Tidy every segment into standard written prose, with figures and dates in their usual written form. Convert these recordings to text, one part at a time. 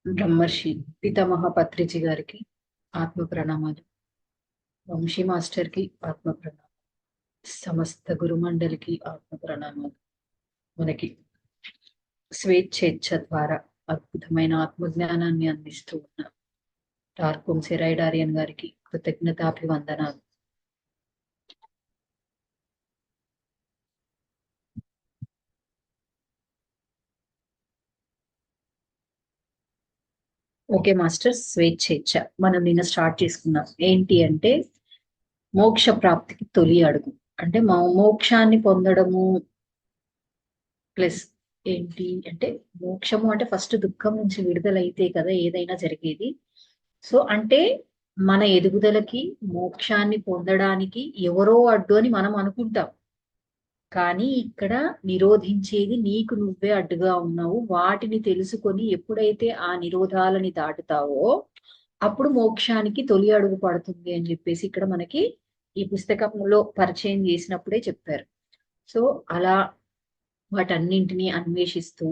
బ్రహ్మర్షి పితామహ పత్రిజీ గారికి ఆత్మ ప్రణామాలు. వంశీ మాస్టర్ కి ఆత్మ ప్రణామాలు. సమస్త గురుమండలికి ఆత్మ ప్రణామాలు. మనకి స్వేచ్ఛేచ్ఛ ద్వారా అద్భుతమైన ఆత్మజ్ఞానాన్ని అందిస్తూ ఉన్న టార్కోం సెరైడారియన్ గారికి కృతజ్ఞతాభివందనాలు. ఓకే మాస్టర్, స్వేచ్ఛేచ్ఛ మనం నిన్న స్టార్ట్ చేసుకున్నాం. ఏంటి అంటే మోక్ష ప్రాప్తికి తొలి అడుగు. అంటే మోక్షాన్ని పొందడము ప్లస్ ఏంటి అంటే మోక్షము అంటే ఫస్ట్ దుఃఖం నుంచి విడుదలైతే కదా ఏదైనా జరిగేది. సో అంటే మన ఎదుగుదలకి మోక్షాన్ని పొందడానికి ఎవరో అడ్డు అని మనం అనుకుంటాం. కానీ ఇక్కడ నిరోధించేది నీకు నువ్వే అడ్డుగా ఉన్నావు. వాటిని తెలుసుకొని ఎప్పుడైతే ఆ నిరోధాలని దాటుతావో అప్పుడు మోక్షానికి తొలి అడుగు పడుతుంది అని చెప్పేసి ఇక్కడ మనకి ఈ పుస్తకంలో పరిచయం చేసినప్పుడే చెప్పారు. సో అలా వాటన్నింటినీ అన్వేషిస్తూ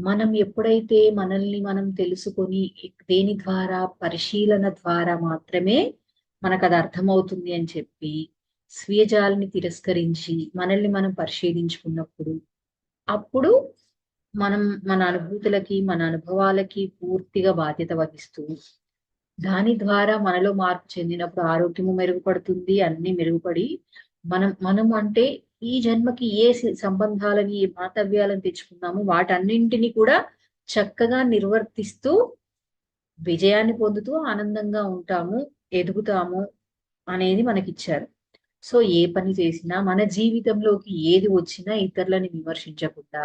మనం ఎప్పుడైతే మనల్ని మనం తెలుసుకొని దేని ద్వారా పరిశీలన ద్వారా మాత్రమే మనకు అది అర్థమవుతుంది అని చెప్పి స్వీయజాలని తిరస్కరించి మనల్ని మనం పరిశీలించుకున్నప్పుడు అప్పుడు మనం మన అనుభూతులకి మన అనుభవాలకి పూర్తిగా బాధ్యత వహిస్తూ దాని ద్వారా మనలో మార్పు చెందినప్పుడు ఆరోగ్యము మెరుగుపడుతుంది, అన్ని మెరుగుపడి మనం అంటే ఈ జన్మకి ఏ సంబంధాలని ఏ మాతవ్యాలను తెచ్చుకున్నాము వాటన్నింటినీ కూడా చక్కగా నిర్వర్తిస్తూ విజయాన్ని పొందుతూ ఆనందంగా ఉంటాము, ఎదుగుతాము అనేది మనకిచ్చారు. సో ఏ పని చేసినా మన జీవితంలోకి ఏది వచ్చినా ఇతరులని విమర్శించకుండా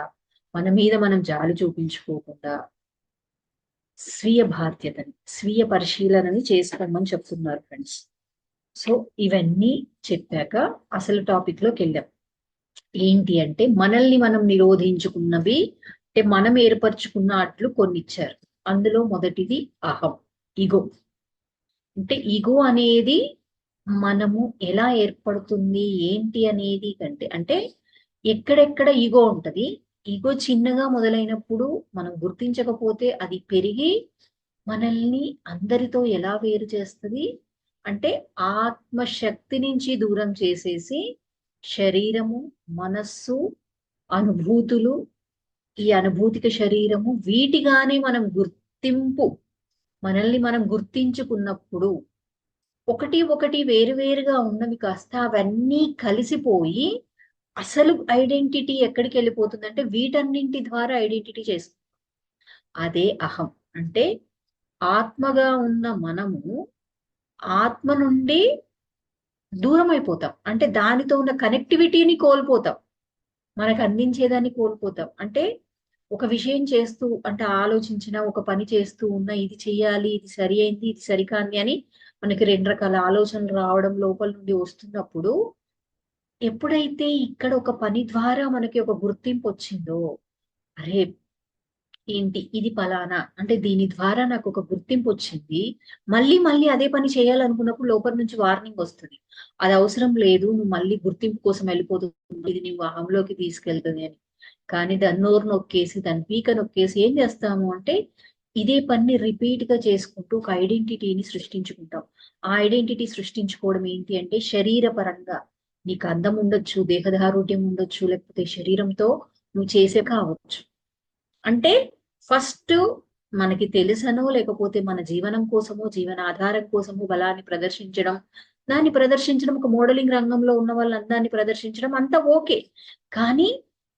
మన మీద మనం జాలి చూపించుకోకుండా స్వీయ బాధ్యతని స్వీయ పరిశీలనని చేసుకోమని చెప్తున్నారు ఫ్రెండ్స్. సో ఇవన్నీ చెప్పాక అసలు టాపిక్ లోకి వెళ్ళాం. ఏంటి అంటే మనల్ని మనం నిరోధించుకున్నవి అంటే మనం ఏర్పరచుకున్న అట్లు కొన్ని ఇచ్చారు. అందులో మొదటిది అహం, ఈగో. అంటే ఈగో అనేది మనము ఎలా ఏర్పడుతుంది ఏంటి అనేది కంటే అంటే ఎక్కడెక్కడ ఈగో ఉంటది. ఈగో చిన్నగా మొదలైనప్పుడు మనం గుర్తించకపోతే అది పెరిగి మనల్ని అందరితో ఎలా వేరు చేస్తుంది అంటే ఆత్మశక్తి నుంచి దూరం చేసేసి శరీరము, మనస్సు, అనుభూతులు, ఈ అనుభూతిక శరీరము వీటిగానే మనం గుర్తింపు మనల్ని మనం గుర్తించుకున్నప్పుడు ఒకటి ఒకటి వేరువేరుగా ఉన్నవి కాస్త అవన్నీ కలిసిపోయి అసలు ఐడెంటిటీ ఎక్కడికి వెళ్ళిపోతుందంటే వీటన్నింటి ద్వారా ఐడెంటిటీ చేస్తుంది. అదే అహం. అంటే ఆత్మగా ఉన్న మనము ఆత్మ నుండి దూరం అయిపోతాం. అంటే దానితో ఉన్న కనెక్టివిటీని కోల్పోతాం, మనకు అందించేదాన్ని కోల్పోతాం. అంటే ఒక విషయం చేస్తూ అంటే ఆలోచించిన ఒక పని చేస్తూ ఉన్న ఇది చెయ్యాలి, ఇది సరి అయింది, ఇది సరికాంది అని మనకి రెండు రకాల ఆలోచనలు రావడం లోపల నుండి వస్తున్నప్పుడు ఎప్పుడైతే ఇక్కడ ఒక పని ద్వారా మనకి ఒక గుర్తింపు వచ్చిందో, అరే ఏంటి ఇది ఫలానా అంటే దీని ద్వారా నాకు ఒక గుర్తింపు వచ్చింది, మళ్ళీ మళ్ళీ అదే పని చేయాలనుకున్నప్పుడు లోపల నుంచి వార్నింగ్ వస్తుంది, అది అవసరం లేదు, నువ్వు మళ్ళీ గుర్తింపు కోసం వెళ్ళిపోతుంది, ఇది నీ అహంలోకి తీసుకెళ్తుంది అని. కానీ దాన్ని నోరు నొక్కేసి దాని పీక నొక్కేసి ఏం చేస్తాము అంటే ఇదే పని రిపీట్ గా చేసుకుంటూ ఒక ఐడెంటిటీని సృష్టించుకుంటాం. ఆ ఐడెంటిటీ సృష్టించుకోవడం ఏంటి అంటే శరీర పరంగా నీకు అందం ఉండొచ్చు, దేహదారుఢ్యం ఉండొచ్చు, లేకపోతే శరీరంతో నువ్వు చేసే కావచ్చు. అంటే ఫస్ట్ మనకి తెలుసనో లేకపోతే మన జీవనం కోసమో జీవన ఆధారం కోసమో బలాన్ని ప్రదర్శించడం, దాన్ని ప్రదర్శించడం ఒక మోడలింగ్ రంగంలో ఉన్న వాళ్ళందరినీ ప్రదర్శించడం అంతా ఓకే. కానీ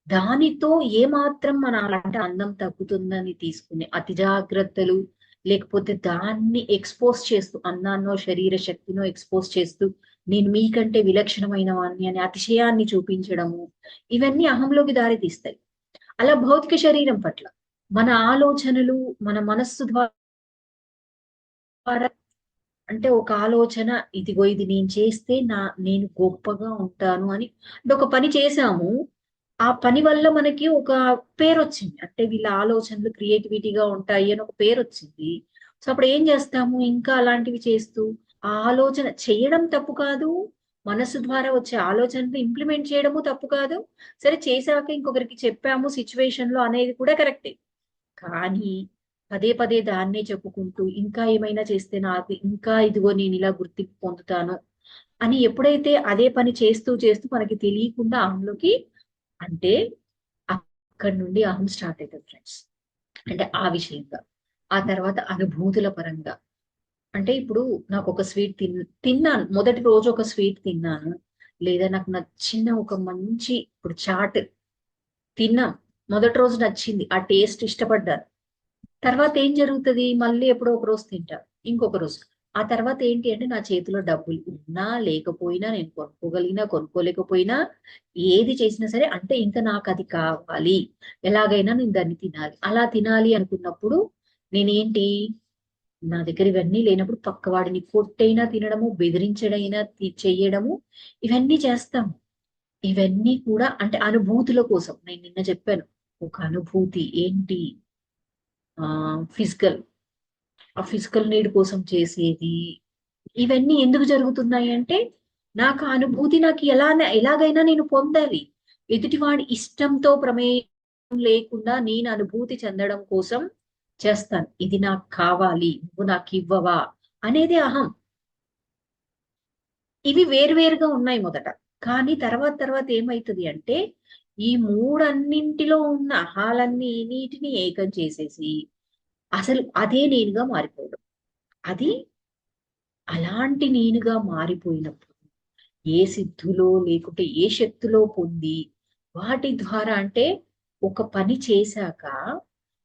దానితో ఏమాత్రం మన అంటే అందం తగ్గుతుందని తీసుకునే అతి జాగ్రత్తలు, లేకపోతే దాన్ని ఎక్స్పోజ్ చేస్తూ అందాన్నో శరీర శక్తినో ఎక్స్పోజ్ చేస్తూ నేను మీకంటే విలక్షణమైన వాణ్ణి అని అతిశయాన్ని చూపించడము, ఇవన్నీ అహంలోకి దారి తీస్తాయి. అలా భౌతిక శరీరం పట్ల మన ఆలోచనలు మన మనస్సు ద్వారా అంటే ఒక ఆలోచన ఇదిగో ఇది నేను చేస్తే నేను గొప్పగా ఉంటాను అని అంటే ఒక పని చేశాము, ఆ పని వల్ల మనకి ఒక పేరు వచ్చింది, అంటే వీళ్ళ ఆలోచనలు క్రియేటివిటీగా ఉంటాయి అని ఒక పేరు వచ్చింది. సో అప్పుడు ఏం చేస్తాము ఇంకా అలాంటివి చేస్తూ ఆ ఆలోచన చేయడం తప్పు కాదు, మనస్సు ద్వారా వచ్చే ఆలోచనలు ఇంప్లిమెంట్ చేయడము తప్పు కాదు. సరే చేసాక ఇంకొకరికి చెప్పాము సిచ్యువేషన్ లో అనేది కూడా కరెక్టే. కానీ పదే పదే దాన్నే చెప్పుకుంటూ ఇంకా ఏమైనా చేస్తే నాకు ఇంకా ఇదిగో నేను ఇలా గుర్తింపు పొందుతాను అని ఎప్పుడైతే అదే పని చేస్తూ చేస్తూ మనకి తెలియకుండా అహంలోకి, అంటే అక్కడి నుండి అహం స్టార్ట్ అవుతుంది ఫ్రెండ్స్. అంటే ఆ విషయంగా, ఆ తర్వాత అనుభూతుల పరంగా. అంటే ఇప్పుడు నాకు ఒక స్వీట్ తిన్నాను, మొదటి రోజు ఒక స్వీట్ తిన్నాను, లేదా నాకు నచ్చిన ఒక మంచి ఇప్పుడు చాట్ తిన్నాం, మొదటి రోజు నచ్చింది, ఆ టేస్ట్ ఇష్టపడ్డాను. తర్వాత ఏం జరుగుతుంది, మళ్ళీ ఎప్పుడో ఒక రోజు తింటా, ఇంకొక రోజు. ఆ తర్వాత ఏంటి అంటే నా చేతిలో డబ్బులు ఉన్నా లేకపోయినా, నేను కొనుక్కోగలిగినా కొనుక్కోలేకపోయినా, ఏది చేసినా సరే అంటే ఇంకా నాకు అది కావాలి, ఎలాగైనా నేను దాన్ని తినాలి. అలా తినాలి అనుకున్నప్పుడు నేనేంటి, నా దగ్గర ఇవన్నీ లేనప్పుడు పక్కవాడిని కొట్టైనా తినడము, బెదిరించడైనా చెయ్యడము, ఇవన్నీ చేస్తాము. ఇవన్నీ కూడా అంటే అనుభూతుల కోసం. నేను నిన్న చెప్పాను, ఒక అనుభూతి ఏంటి, ఫిజికల్, ఆ ఫిజికల్ నీడ్ కోసం చేసేది. ఇవన్నీ ఎందుకు జరుగుతున్నాయి అంటే నాకు ఆ అనుభూతి నాకు ఎలాగైనా నేను పొందాలి. ఎదుటివాడి ఇష్టంతో ప్రమేయం లేకుండా నేను అనుభూతి చెందడం కోసం చేస్తాను. ఇది నాకు కావాలి, నువ్వు నాకు ఇవ్వవా అనేది అహం. ఇవి వేరువేరుగా ఉన్నాయి మొదట. కానీ తర్వాత తర్వాత ఏమైతది అంటే ఈ మూడన్నింటిలో ఉన్న నీటిని ఏకం చేసేసి అసలు అదే నేనుగా మారిపోవడం. అది అలాంటి నేనుగా మారిపోయినప్పుడు ఏ సిద్ధులో లేకుంటే ఏ శక్తిలో పొంది వాటి ద్వారా అంటే ఒక పని చేశాక,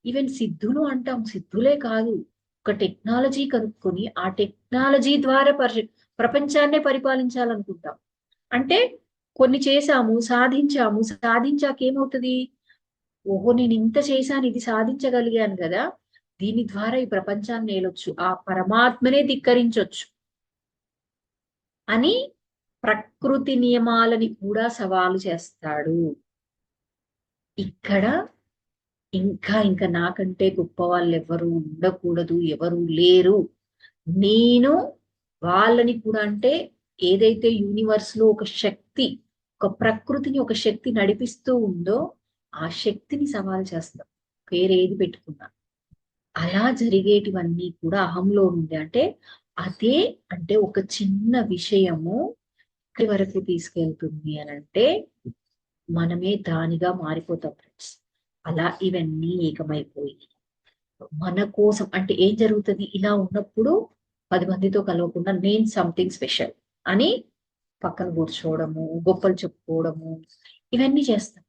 ఈవెన్ సిద్ధులు అంటాం, సిద్ధులే కాదు, ఒక టెక్నాలజీ కనుక్కొని ఆ టెక్నాలజీ ద్వారా ప్రపంచాన్నే పరిపాలించాలనుకుంటాం. అంటే కొన్ని చేశాము, సాధించాము, సాధించాక ఏమవుతుంది, ఓహో నేను ఇంత చేశాను, ఇది సాధించగలిగాను కదా, దీని ద్వారా ఈ ప్రపంచాన్ని ఏలొచ్చు, ఆ పరమాత్మనే ధిక్కరించొచ్చు అని ప్రకృతి నియమాలని కూడా సవాలు చేస్తాడు. ఇక్కడ ఇంకా ఇంకా నాకంటే గొప్ప వాళ్ళు ఎవరు ఉండకూడదు, ఎవరు లేరు, నేను వాళ్ళని కూడా అంటే ఏదైతే యూనివర్స్ లో ఒక శక్తి, ఒక ప్రకృతిని ఒక శక్తి నడిపిస్తూ ఉందో ఆ శక్తిని సవాల్ చేస్తాం, పేరేది పెట్టుకున్నా. అలా జరిగేటివన్నీ కూడా అహంలో ఉంది. అంటే అదే, అంటే ఒక చిన్న విషయము ఇక్కడి వరకు తీసుకెళ్తుంది అని అంటే మనమే దానిగా మారిపోతాం ఫ్రెండ్స్. అలా ఇవన్నీ ఏకమైపోయి మన కోసం అంటే ఏం జరుగుతుంది, ఇలా ఉన్నప్పుడు 10 మందితో కలవకుండా నేను సంథింగ్ స్పెషల్ అని పక్కన కూర్చోవడము, గొప్పలు చెప్పుకోవడము, ఇవన్నీ చేస్తాం.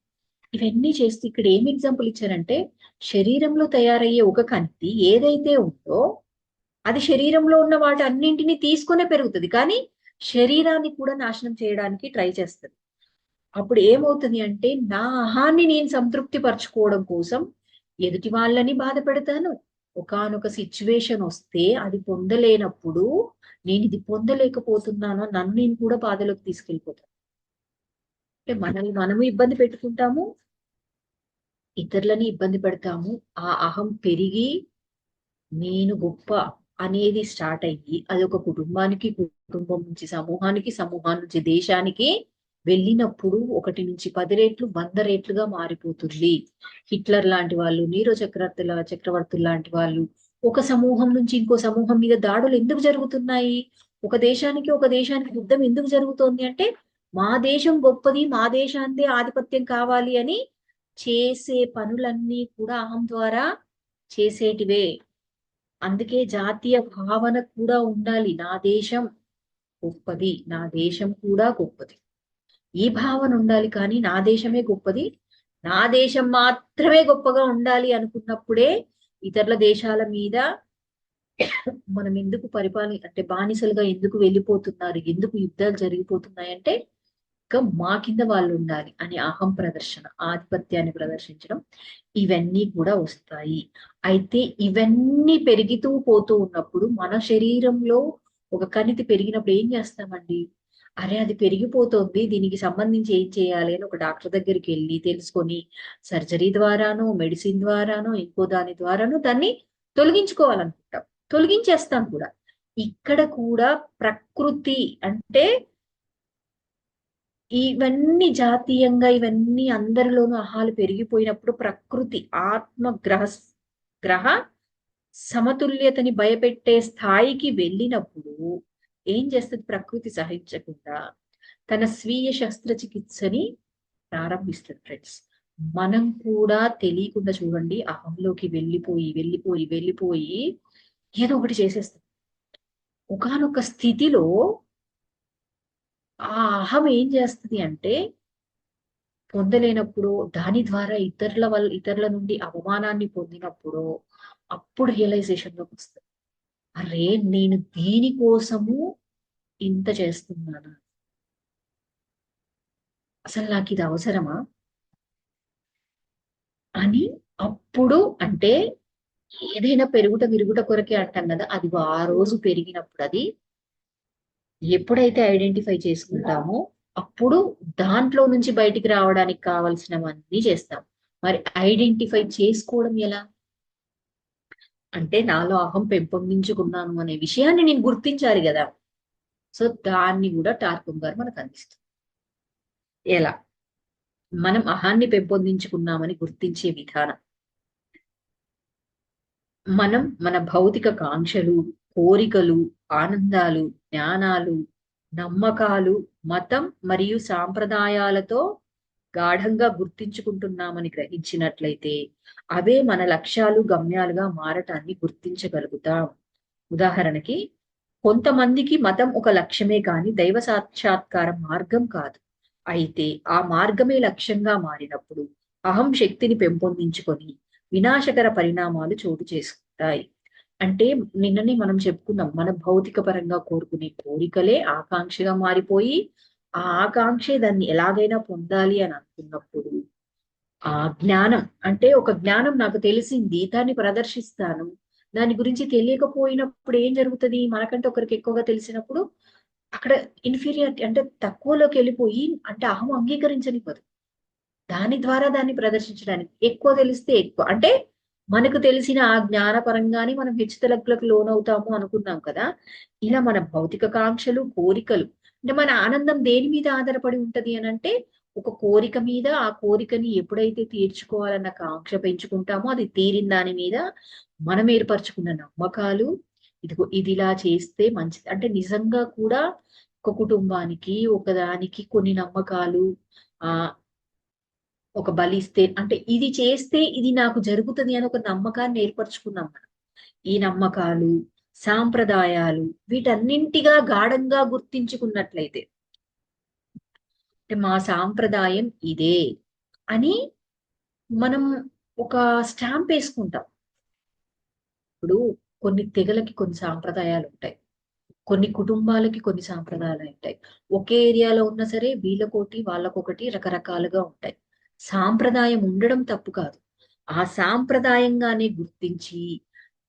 ఇవన్నీ చేస్తూ ఇక్కడ ఏం ఎగ్జాంపుల్ ఇచ్చారంటే శరీరంలో తయారయ్యే ఒక కంటి ఏదైతే ఉందో అది శరీరంలో ఉన్న వాటి అన్నింటినీ తీసుకునే పెరుగుతుంది, కానీ శరీరాన్ని కూడా నాశనం చేయడానికి ట్రై చేస్తుంది. అప్పుడు ఏమవుతుంది అంటే నా అహాన్ని నేను సంతృప్తి పరచుకోవడం కోసం ఎదుటి వాళ్ళని బాధ పెడతాను. ఒకానొక సిచ్యువేషన్ వస్తే అది పొందలేనప్పుడు నేను ఇది పొందలేకపోతున్నాను నన్ను నేను కూడా బాధలోకి తీసుకెళ్ళిపోతాను. అంటే మనల్ని మనము ఇబ్బంది పెట్టుకుంటాము, ఇతరులని ఇబ్బంది పెడతాము. ఆ అహం పెరిగి నేను గొప్ప అనేది స్టార్ట్ అయ్యి అది ఒక కుటుంబానికి, కుటుంబం నుంచి సమూహానికి, సమూహం నుంచి దేశానికి వెళ్ళినప్పుడు 1 నుంచి 10 రెట్లు 100 రెట్లుగా మారిపోతుంది. హిట్లర్ లాంటి వాళ్ళు, నీరో చక్రవర్తులు లాంటి వాళ్ళు ఒక సమూహం నుంచి ఇంకో సమూహం మీద దాడులు ఎందుకు జరుగుతున్నాయి, ఒక దేశానికి యుద్ధం ఎందుకు జరుగుతోంది అంటే మా దేశం గొప్పది, మా దేశాందే ఆధిపత్యం కావాలి అని చేసే పనులన్నీ కూడా అహం ద్వారా చేసేటివే. అందుకే జాతీయ భావన కూడా ఉండాలి, నా దేశం గొప్పది, నా దేశం కూడా గొప్పది, ఈ భావన ఉండాలి. కానీ నా దేశమే గొప్పది, నా దేశం మాత్రమే గొప్పగా ఉండాలి అనుకున్నప్పుడే ఇతరుల దేశాల మీద మనం ఎందుకు అంటే బానిసలుగా ఎందుకు వెళ్ళిపోతున్నారు, ఎందుకు యుద్ధాలు జరిగిపోతున్నాయి అంటే ఇంకా మా కింద వాళ్ళు ఉండాలి అనే అహం ప్రదర్శన, ఆధిపత్యాన్ని ప్రదర్శించడం, ఇవన్నీ కూడా వస్తాయి. అయితే ఇవన్నీ పెరుగుతూ పోతూ ఉన్నప్పుడు మన శరీరంలో ఒక కణితి పెరిగినప్పుడు ఏం చేస్తామండి, అరే అది పెరిగిపోతుంది, దీనికి సంబంధించి ఏం చేయాలి అని ఒక డాక్టర్ దగ్గరికి వెళ్ళి తెలుసుకొని సర్జరీ ద్వారానో మెడిసిన్ ద్వారానో ఇంకో దాని ద్వారానో దాన్ని తొలగించుకోవాలనుకుంటాం, తొలగించేస్తాం కూడా. ఇక్కడ కూడా ప్రకృతి అంటే ఇవన్నీ జాతీయంగా ఇవన్నీ అందరిలోనూ అహాలు పెరిగిపోయినప్పుడు ప్రకృతి ఆత్మ గ్రహ సమతుల్యతని భయపెట్టే స్థాయికి వెళ్ళినప్పుడు ఏం చేస్తుంది ప్రకృతి సహించకుండా తన స్వీయ శస్త్రచికిత్సని ప్రారంభిస్తుంది ఫ్రెండ్స్. మనం కూడా తెలియకుండా చూడండి అహంలోకి వెళ్ళిపోయి ఏదో ఒకటి చేసేస్తాం. ఒకానొక స్థితిలో ఆ అహం ఏం చేస్తుంది అంటే పొందలేనప్పుడు దాని ద్వారా ఇతరుల నుండి అవమానాన్ని పొందినప్పుడు అప్పుడు రియలైజేషన్ లోకి వస్తుంది. అరే నేను దీనికోసము ఇంత చేస్తున్నాను, అసలు నాకు ఇది అవసరమా అని. అప్పుడు అంటే ఏదైనా పెరుగుట విరుగుట కొరకే అంటాం కదా, అది ఆ రోజు పెరిగినప్పుడు అది ఎప్పుడైతే ఐడెంటిఫై చేసుకుంటామో అప్పుడు దాంట్లో నుంచి బయటికి రావడానికి కావలసినవన్నీ చేస్తాం. మరి ఐడెంటిఫై చేసుకోవడం ఎలా అంటే నాలో అహం పెంపొందించుకున్నాను అనే విషయాన్ని నేను గుర్తించాలి కదా. సో దాన్ని కూడా టార్కం గారు మనకు అందిస్తుంది. ఎలా మనం అహాన్ని పెంపొందించుకున్నామని గుర్తించే విధానం, మనం మన భౌతిక కాంక్షలు, కోరికలు, ఆనందాలు, జ్ఞానాలు, నమ్మకాలు, మతం మరియు సాంప్రదాయాలతో గాఢంగా గుర్తించుకుంటున్నామని గ్రహించినట్లయితే అవే మన లక్ష్యాలు గమ్యాలుగా మారటాన్ని గుర్తించగలుగుతాం. ఉదాహరణకి కొంతమందికి మతం ఒక లక్ష్యమే కాని దైవ సాక్షాత్కారం మార్గం కాదు. అయితే ఆ మార్గమే లక్ష్యంగా మారినప్పుడు అహం శక్తిని పెంపొందించుకొని వినాశకర పరిణామాలు చోటు చేసుకుంటాయి. అంటే నిన్ననే మనం చెప్పుకున్నాం, మన భౌతిక పరంగా కోరుకునే కోరికలే ఆకాంక్షగా మారిపోయి ఆ ఆకాంక్షే దాన్ని ఎలాగైనా పొందాలి అని అనుకున్నప్పుడు ఆ జ్ఞానం అంటే ఒక జ్ఞానం నాకు తెలిసింది దాన్ని ప్రదర్శిస్తాను. దాని గురించి తెలియకపోయినప్పుడు ఏం జరుగుతుంది, మనకంటే ఒకరికి ఎక్కువగా తెలిసినప్పుడు అక్కడ ఇన్ఫీరియారిటీ అంటే తక్కువలోకి వెళ్ళిపోయి అంటే అహం అంగీకరించనివ్వదు. దాని ద్వారా దాన్ని ప్రదర్శించడానికి ఎక్కువ తెలిస్తే ఎక్కువ అంటే మనకు తెలిసిన ఆ జ్ఞానపరంగానే మనం హెచ్చుతగ్గులకు లోనవుతాము అనుకున్నాం కదా. ఇలా మన భౌతిక కాంక్షలు కోరికలు అంటే మన ఆనందం దేని మీద ఆధారపడి ఉంటది అని అంటే ఒక కోరిక మీద, ఆ కోరికని ఎప్పుడైతే తీర్చుకోవాలన్న కాంక్ష పెంచుకుంటామో అది తీరిన దాని మీద మనం ఏర్పరచుకున్న నమ్మకాలు, ఇదిగో ఇది ఇలా చేస్తే మంచిది అంటే నిజంగా కూడా ఒక కుటుంబానికి ఒకదానికి కొన్ని నమ్మకాలు, ఆ ఒక బలిస్తే అంటే ఇది చేస్తే ఇది నాకు జరుగుతుంది అని ఒక నమ్మకాన్ని ఏర్పరచుకున్నాం మనం. ఈ నమ్మకాలు, సాంప్రదాయాలు వీటన్నింటిగా గాఢంగా గుర్తించుకున్నట్లయితే అంటే మా సాంప్రదాయం ఇదే అని మనం ఒక స్టాంప్ వేసుకుంటాం. ఇప్పుడు కొన్ని తెగలకి కొన్ని సాంప్రదాయాలు ఉంటాయి, కొన్ని కుటుంబాలకి కొన్ని సాంప్రదాయాలు ఉంటాయి. ఒకే ఏరియాలో ఉన్నా సరే వీళ్ళకోటి వాళ్ళకొకటి రకరకాలుగా ఉంటాయి. సాంప్రదాయం ఉండడం తప్పు కాదు. ఆ సాంప్రదాయంగానే గుర్తించి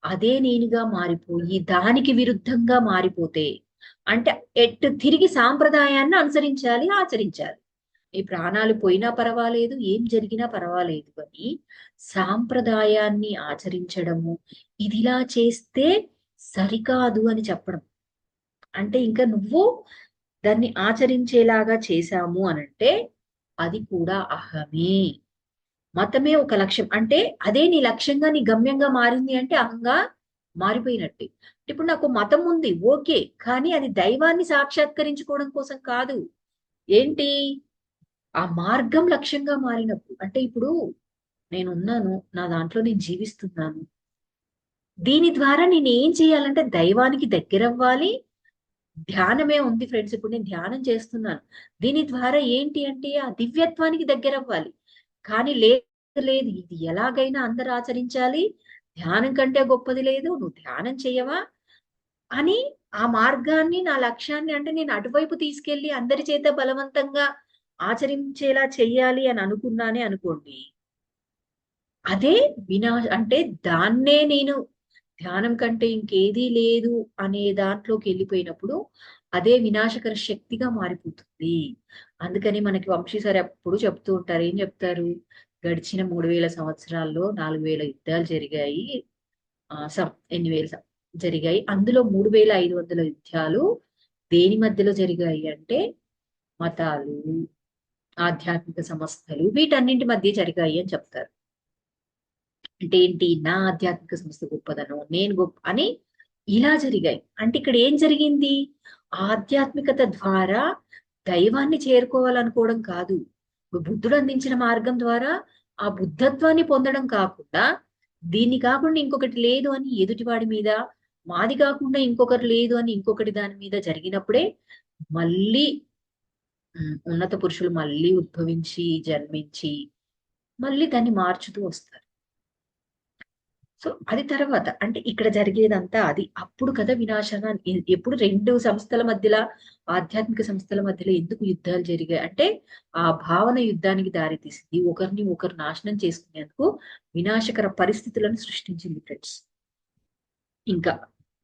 అదే నేనుగా మారిపోయి దానికి విరుద్ధంగా మారిపోతే అంటే తిరిగి సాంప్రదాయాన్ని అనుసరించాలి, ఆచరించాలి. ఈ ప్రాణాలు పోయినా పర్వాలేదు, ఏం జరిగినా పర్వాలేదు అని సాంప్రదాయాన్ని ఆచరించడము, ఇదిలా చేస్తే సరికాదు అని చెప్పడం. అంటే ఇంకా నువ్వు దాన్ని ఆచరించేలాగా చేశాము అనంటే అది కూడా అహమే. మతమే ఒక లక్ష్యం అంటే అదే నీ లక్ష్యంగా నీ గమ్యంగా మారింది అంటే అహంగా మారిపోయినట్టే. ఇప్పుడు నాకు మతం ఉంది ఓకే, కానీ అది దైవాన్ని సాక్షాత్కరించుకోవడం కోసం కాదు. ఏంటి ఆ మార్గం లక్ష్యంగా మారినప్పుడు అంటే ఇప్పుడు నేనున్నాను, నా దాంట్లో నేను జీవిస్తున్నాను. దీని ద్వారా నేను ఏం చేయాలంటే దైవానికి దగ్గరవ్వాలి. ధ్యానమే ఉంది ఫ్రెండ్స్, ఇప్పుడు నేను ధ్యానం చేస్తున్నాను. దీని ద్వారా ఏంటి అంటే ఆ దివ్యత్వానికి దగ్గరవ్వాలి. కానీ లేదు లేదు ఇది ఎలాగైనా అందరూ ఆచరించాలి. ధ్యానం కంటే గొప్పది లేదు. నువ్వు ధ్యానం చేయవా? అని ఆ మార్గాన్ని నా లక్ష్యాన్ని అంటే నేను అటువైపు తీసుకెళ్ళి అందరి చేత బలవంతంగా ఆచరించేలా చెయ్యాలి అని అనుకున్నానే అనుకోండి. అదే అంటే దాన్నే నేను ధ్యానం కంటే ఇంకేదీ లేదు అనే దాంట్లోకి వెళ్ళిపోయినప్పుడు అదే వినాశకర శక్తిగా మారిపోతుంది. అందుకని మనకి వంశీ సార్ ఎప్పుడు చెప్తూ ఉంటారు. ఏం చెప్తారు? గడిచిన 3000 సంవత్సరాల్లో 4000 యుద్ధాలు జరిగాయి. ఎన్ని వేలు జరిగాయి. అందులో 3500 యుద్ధాలు దేని మధ్యలో జరిగాయి అంటే మతాలు, ఆధ్యాత్మిక సంస్థలు వీటన్నింటి మధ్య జరిగాయి అని చెప్తారు. అంటే ఏంటి, నా ఆధ్యాత్మిక సంస్థ గొప్పదనం, నేను గొప్ప అని ఇలా జరిగాయి. అంటే ఇక్కడ ఏం జరిగింది, ఆధ్యాత్మికత ద్వారా దైవాన్ని చేరుకోవాలనుకోవడం కాదు. బుద్ధుడు అందించిన మార్గం ద్వారా ఆ బుద్ధత్వాన్ని పొందడం కాకుండా, దీన్ని కాకుండా ఇంకొకటి లేదు అని ఎదుటివాడి మీద, మాది కాకుండా ఇంకొకటి లేదు అని ఇంకొకటి దాని మీద జరిగినప్పుడే మళ్ళీ ఉన్నత పురుషులు మళ్ళీ ఉద్భవించి జన్మించి మళ్ళీ దాన్ని మార్చుతూ వస్తారు. సో అది తర్వాత అంటే ఇక్కడ జరిగేదంతా అది. అప్పుడు కదా వినాశన, ఎప్పుడు రెండు సంస్థల మధ్యలో, ఆధ్యాత్మిక సంస్థల మధ్యలో ఎందుకు యుద్ధాలు జరిగాయి అంటే ఆ భావన యుద్ధానికి దారితీసింది, ఒకరిని ఒకరు నాశనం చేసుకునేందుకు వినాశకర పరిస్థితులను సృష్టించింది ఫ్రెండ్స్. ఇంకా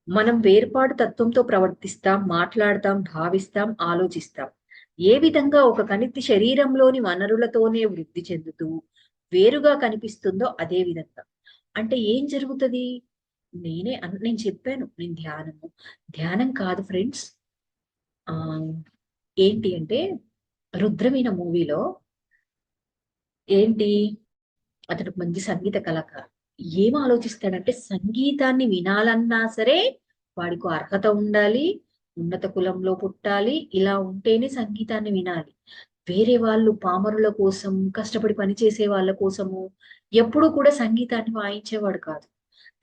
మనం వేర్పాటు తత్వంతో ప్రవర్తిస్తాం, మాట్లాడతాం, భావిస్తాం, ఆలోచిస్తాం. ఏ విధంగా ఒక కణితి శరీరంలోని వనరులతోనే వృద్ధి చెందుతూ వేరుగా కనిపిస్తుందో అదే విధంగా. అంటే ఏం జరుగుతుంది, నేను చెప్పాను, నేను ధ్యానం కాదు ఫ్రెండ్స్. ఆ ఏంటి అంటే రుద్రవీణ మూవీలో ఏంటి, అతడు మంచి సంగీత కళాకారు. ఏం ఆలోచిస్తాడంటే సంగీతాన్ని వినాలన్నా సరే వాడికి అర్హత ఉండాలి, ఉన్నత కులంలో పుట్టాలి, ఇలా ఉంటేనే సంగీతాన్ని వినాలి. వేరే వాళ్ళు పామరుల కోసం, కష్టపడి పనిచేసే వాళ్ళ కోసము ఎప్పుడూ కూడా సంగీతాన్ని వాయించేవాడు కాదు.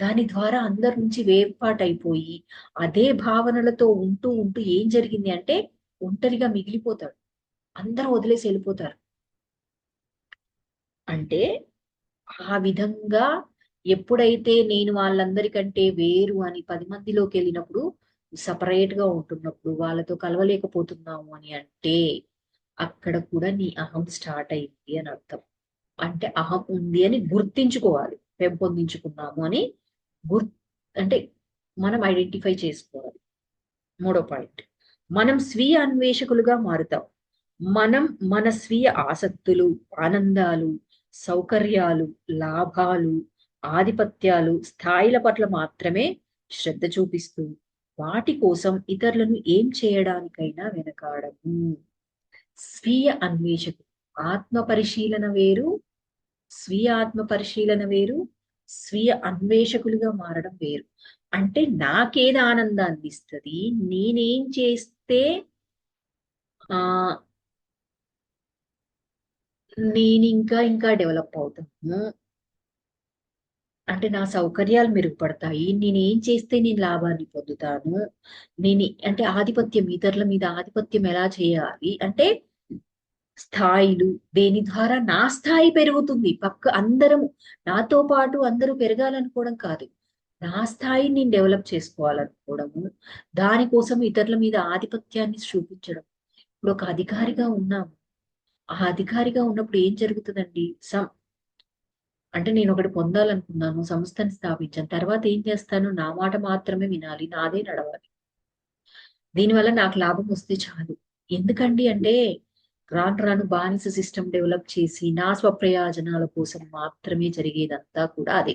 దాని ద్వారా అందరి నుంచి వేర్పాటైపోయి అదే భావనలతో ఉంటూ ఉంటూ ఏం జరిగింది అంటే ఒంటరిగా మిగిలిపోతాడు, అందరూ వదిలేసి వెళ్ళిపోతారు. అంటే ఆ విధంగా ఎప్పుడైతే నేను వాళ్ళందరికంటే వేరు అని 10 మందిలోకి వెళ్ళినప్పుడు, సపరేట్ గా ఉంటున్నప్పుడు, వాళ్ళతో కలవలేకపోతున్నాము అని అంటే అక్కడ కూడా నీ అహం స్టార్ట్ అయింది అని అర్థం. అంటే అహం ఉంది అని గుర్తించుకోవాలి, పెంపొందించుకున్నాము అని గుర్ అంటే మనం ఐడెంటిఫై చేసుకోవాలి. మూడో పాయింట్, మనం స్వీయ అన్వేషకులుగా మారుతాం. మనం మన స్వీయ ఆసక్తులు, ఆనందాలు, సౌకర్యాలు, లాభాలు, ఆధిపత్యాలు, స్థాయిల పట్ల మాత్రమే శ్రద్ధ చూపిస్తూ వాటి కోసం ఇతరులను ఏం చేయడానికైనా వెనకాడము. స్వీయ అన్వేషకులు, ఆత్మ పరిశీలన వేరు, స్వీయ ఆత్మ పరిశీలన వేరు, స్వీయ అన్వేషకులుగా మారడం వేరు. అంటే నాకేది ఆనందాన్ని ఇస్తుంది, నేనేం చేస్తే ఆ నేను ఇంకా ఇంకా డెవలప్ అవుతాను, అంటే నా సౌకర్యాలు మెరుగుపడతాయి, నేనేం చేస్తే నేను లాభాన్ని పొందుతాను, అంటే ఆధిపత్యం, ఇతరుల మీద ఆధిపత్యం ఎలా చేయాలి అంటే స్థాయిలు, దేని ద్వారా నా స్థాయి పెరుగుతుంది, పక్క అందరం నాతో పాటు అందరూ పెరగాలనుకోవడం కాదు, నా స్థాయిని నేను డెవలప్ చేసుకోవాలనుకోవడము, దానికోసం ఇతరుల మీద ఆధిపత్యాన్ని చూపించడం. ఇప్పుడు ఒక అధికారిగా ఉన్నాము, ఆ అధికారిగా ఉన్నప్పుడు ఏం జరుగుతుందండి, అంటే నేను ఒకటి పొందాలనుకున్నాను, సంస్థని స్థాపించాను, తర్వాత ఏం చేస్తాను, నా మాట మాత్రమే వినాలి, నాదే నడవాలి, దీనివల్ల నాకు లాభం వస్తే చాలు. ఎందుకండి అంటే రాను రాను బానిస సిస్టమ్ డెవలప్ చేసి నా స్వప్రయోజనాల కోసం మాత్రమే జరిగేదంతా కూడా అదే.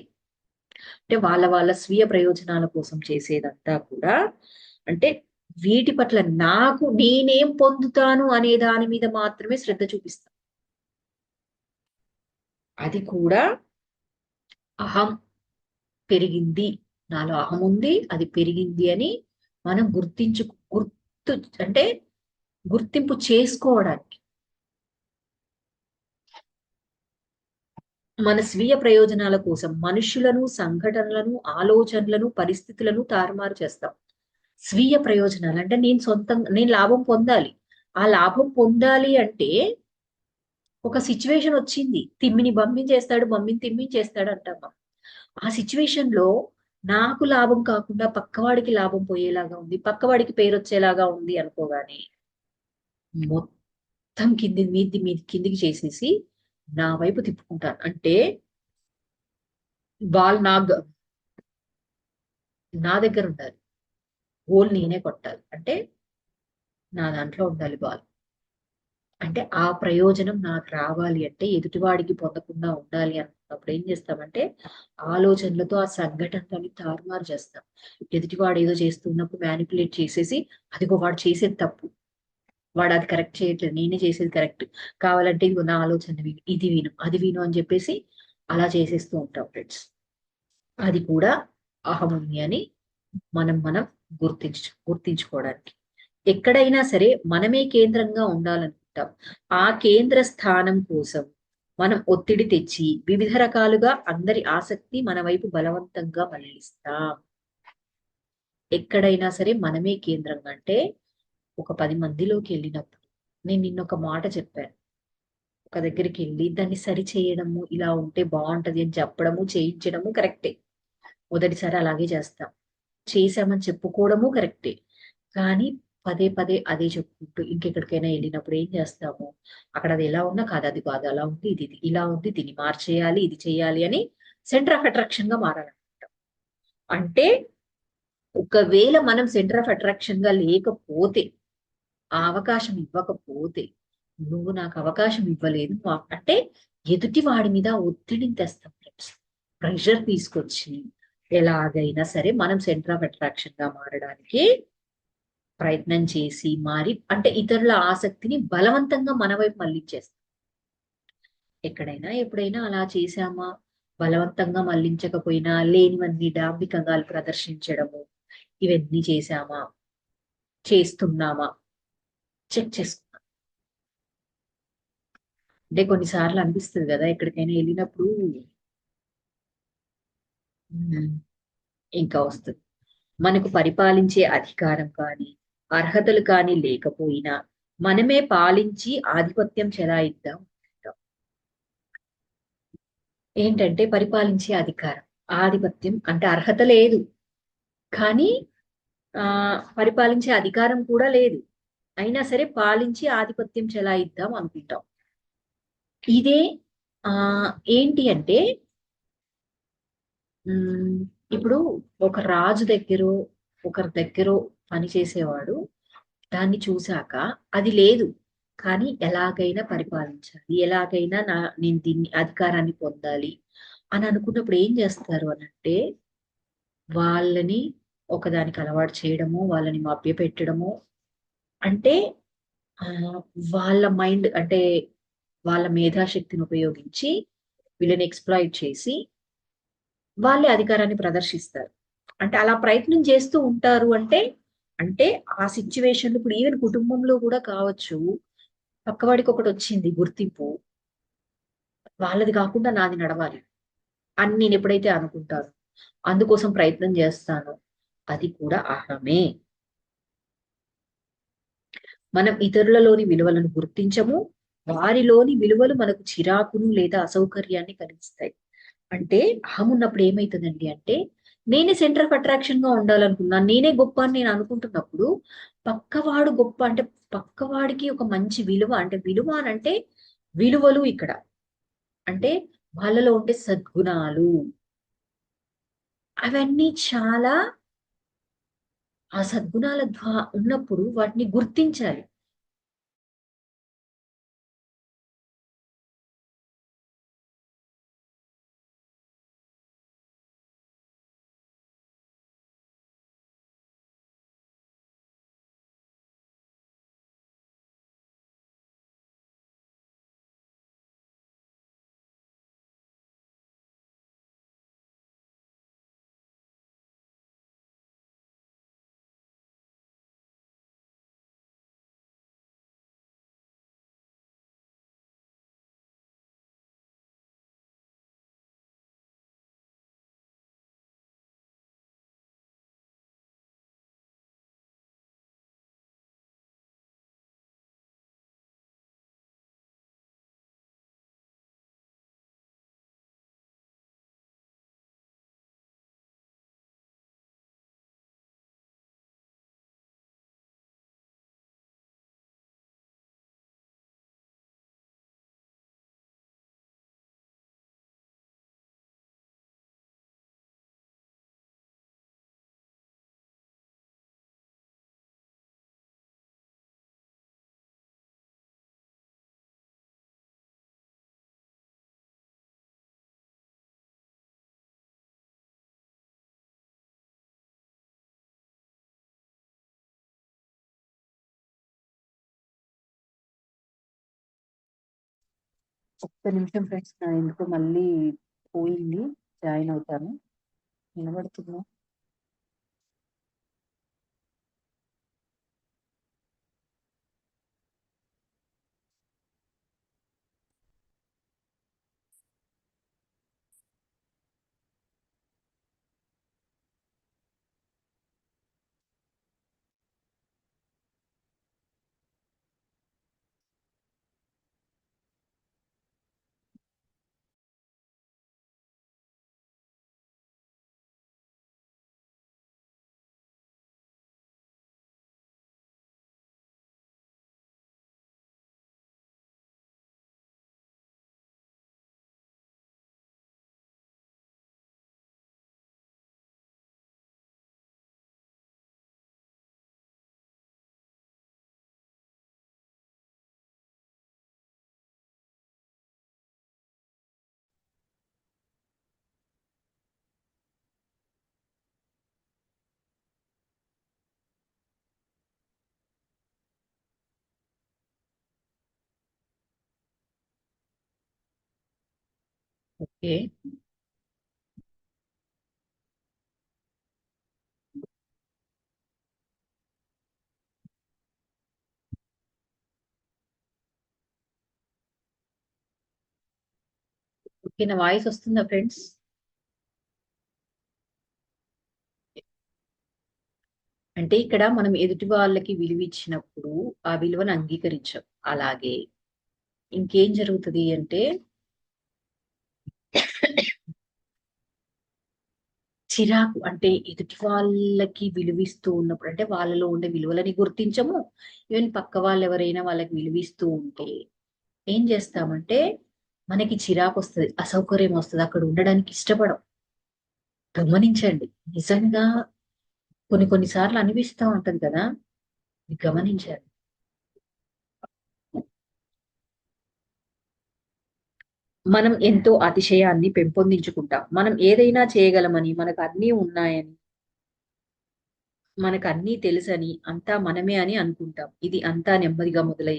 అంటే వాళ్ళ వాళ్ళ స్వీయ ప్రయోజనాల కోసం చేసేదంతా కూడా అంటే వీటి పట్ల నాకు నేనేం పొందుతాను అనే దాని మీద మాత్రమే శ్రద్ధ చూపిస్తాను. అది కూడా అహం పెరిగింది, నాలో అహం ఉంది, అది పెరిగింది అని మనం గుర్తు అంటే గుర్తింపు చేసుకోవడానికి. మన స్వీయ ప్రయోజనాల కోసం మనుషులను, సంఘటనలను, ఆలోచనలను, పరిస్థితులను తారుమారు చేస్తాం. స్వీయ ప్రయోజనాలు అంటే నేను లాభం పొందాలి. ఆ లాభం పొందాలి అంటే ఒక సిచ్యువేషన్ వచ్చింది, తిమ్మిని బంబించేస్తాడు, బంబిని తిమ్మించేస్తాడు అంటాం. ఆ సిచ్యువేషన్ లో నాకు లాభం కాకుండా పక్కవాడికి లాభం పోయేలాగా ఉంది, పక్కవాడికి పేరు వచ్చేలాగా ఉంది అనుకోగానే మొత్తం మీది కిందికి చేసేసి నా వైపు తిప్పుకుంటాను. అంటే బాల్ నా దగ్గర ఉండాలి, గోల్ నేనే కొట్టాలి, అంటే నా దాంట్లో ఉండాలి బాల్. అంటే ఆ ప్రయోజనం నాకు రావాలి అంటే ఎదుటివాడికి పొందకుండా ఉండాలి అనుకున్నప్పుడు ఏం చేస్తామంటే ఆలోచనలతో ఆ సంఘటనలని తారుమారు చేస్తాం. ఎదుటివాడు ఏదో చేస్తున్నప్పుడు మ్యానిపులేట్ చేసేసి అదిగో వాడు చేసేది తప్పు, వాడు అది కరెక్ట్ చేయట్లేదు, నేనే చేసేది కరెక్ట్, కావాలంటే ఇదిగో నా ఆలోచన విను, ఇది విను, అది విను అని చెప్పేసి అలా చేసేస్తూ ఉంటాం ఫ్రెండ్స్. అది కూడా అహం ఉంది అని మనం గుర్తించుకోవడానికి. ఎక్కడైనా సరే మనమే కేంద్రంగా ఉండాలనుకుంటాం. ఆ కేంద్ర స్థానం కోసం మనం ఒత్తిడి తెచ్చి వివిధ రకాలుగా అందరి ఆసక్తి మన వైపు బలవంతంగా మళ్ళిస్తాం. ఎక్కడైనా సరే మనమే కేంద్రంగా అంటే ఒక 10 మందిలోకి వెళ్ళినప్పుడు నేను నిన్న ఒక మాట చెప్పాను. ఒక దగ్గరికి వెళ్ళి దాన్ని సరి చేయడము ఇలా ఉంటే బాగుంటది అని చెప్పడము చేయించడము కరెక్టే. మొదటిసారి అలాగే చేస్తాం. చేశామని చెప్పుకోవడము కరెక్టే. కానీ పదే పదే అదే చెప్పుకుంటూ ఇంకెక్కడికైనా వెళ్ళినప్పుడు ఏం చేస్తాము? అక్కడ అది ఎలా ఉన్నా కాదు అది కాదు అలా ఉంది ఇది ఇలా ఉంది దీన్ని మార్చేయాలి ఇది చేయాలి అని సెంటర్ ఆఫ్ అట్రాక్షన్ గా మారాలనుకుంటాం. అంటే ఒకవేళ మనం సెంటర్ ఆఫ్ అట్రాక్షన్ గా లేకపోతే ఆ అవకాశం ఇవ్వకపోతే నువ్వు నాకు అవకాశం ఇవ్వలేదు అంటే ఎదుటి వాడి మీద ఒత్తిడిని తెస్తాం ఫ్రెండ్స్. ప్రెషర్ తీసుకొచ్చి ఎలాగైనా సరే మనం సెంటర్ ఆఫ్ అట్రాక్షన్ గా మారడానికి ప్రయత్నం చేసి మారి అంటే ఇతరుల ఆసక్తిని బలవంతంగా మన వైపు మళ్ళించేస్తాం. ఎక్కడైనా ఎప్పుడైనా అలా చేశామా? బలవంతంగా మళ్ళించకపోయినా లేనివన్నీ డాంబికంగా ప్రదర్శించడము ఇవన్నీ చేశామా? చేస్తున్నామా? చెక్ చేసుకుందాం. అంటే కొన్నిసార్లు అనిపిస్తుంది కదా ఎక్కడికైనా వెళ్ళినప్పుడు "ఉమ్, ఇంకా వస్తుంది మనకు పరిపాలించే అధికారం కానీ అర్హతలు కానీ లేకపోయినా మనమే పాలించి ఆధిపత్యం చెలాయిద్దాం. ఏంటంటే పరిపాలించే అధికారం ఆధిపత్యం అంటే అర్హత లేదు కానీ ఆ పరిపాలించే అధికారం కూడా లేదు. అయినా సరే పాలించి ఆధిపత్యం చెలాయిద్దాం అనుకుంటాం. ఇదే ఆ ఏంటి అంటే ఉమ్, ఇప్పుడు ఒక రాజు దగ్గర ఒకరి దగ్గర పని చేసేవాడు దాన్ని చూశాక అది లేదు కానీ ఎలాగైనా పరిపాలించాలి ఎలాగైనా నేను దీన్ని అధికారాన్ని పొందాలి అని అనుకున్నప్పుడు ఏం చేస్తారు అనంటే వాళ్ళని ఒకదానికి అలవాటు చేయడము వాళ్ళని మభ్యపెట్టడము అంటే ఆ వాళ్ళ మైండ్ అంటే వాళ్ళ మేధాశక్తిని ఉపయోగించి వీళ్ళని ఎక్స్ప్లాయిట్ చేసి వాళ్ళే అధికారాన్ని ప్రదర్శిస్తారు. అంటే అలా ప్రయత్నం చేస్తూ ఉంటారు అంటే అంటే ఆ సిచ్యువేషన్ ఇప్పుడు ఈవెన్ కుటుంబంలో కూడా కావచ్చు. పక్కవాడికి ఒకటి వచ్చింది గుర్తింపు వాళ్ళది కాకుండా నాది నడవాలి అని నేను ఎప్పుడైతే అనుకుంటాను అందుకోసం ప్రయత్నం చేస్తాను అది కూడా అహమే. మనం ఇతరులలోని విలువలను గుర్తించము. వారిలోని విలువలు మనకు చిరాకును లేదా అసౌకర్యాన్ని కలిగిస్తాయి. అంటే అహం ఉన్నప్పుడు ఏమైతుందండి అంటే నేనే సెంటర్ ఆఫ్ అట్రాక్షన్ గా ఉండాలనుకున్నాను నేనే గొప్ప అని నేను అనుకుంటున్నప్పుడు పక్కవాడు గొప్ప అంటే పక్కవాడికి ఒక మంచి విలువ అంటే విలువ అని అంటే విలువలు ఇక్కడ అంటే వాళ్ళలో ఉండే సద్గుణాలు అవన్నీ చాలా ఆ సద్గుణాల ఉన్నప్పుడు వాటిని గుర్తించాలి. ఒక్క నిమిషం ఫ్రెండ్స్ నా ఎందుకో మళ్ళీ పోయింది జాయిన్ అవుతాను. వినబడుతుందా? ఓకే. ఓకే, నా వాయిస్ వస్తుందా ఫ్రెండ్స్? అంటే ఇక్కడ మనం ఎదుటి వాళ్ళకి విలువ ఇచ్చినప్పుడు ఆ విలువను అంగీకరించాం. అలాగే ఇంకేం జరుగుతుంది అంటే చిరాకు, అంటే ఎదుటి వాళ్ళకి విలువిస్తూ ఉన్నప్పుడు అంటే వాళ్ళలో ఉండే విలువలని గుర్తించము. ఈవెన్ పక్క వాళ్ళు ఎవరైనా వాళ్ళకి విలువిస్తూ ఉంటే ఏం చేస్తామంటే మనకి చిరాకు వస్తుంది, అసౌకర్యం వస్తుంది, అక్కడ ఉండడానికి ఇష్టపడం. గమనించండి. నిజంగా కొన్ని సార్లు అనిపిస్తా ఉంటది కదా, ఇది గమనించాలి. మనం ఎంతో అతిశయాన్ని పెంపొందించుకుంటాం. మనం ఏదైనా చేయగలమని, మనకు అన్నీ ఉన్నాయని, మనకు అన్నీ తెలుసని, అంతా మనమే అని అనుకుంటాం. ఇది అంతా నెమ్మదిగా మొదలై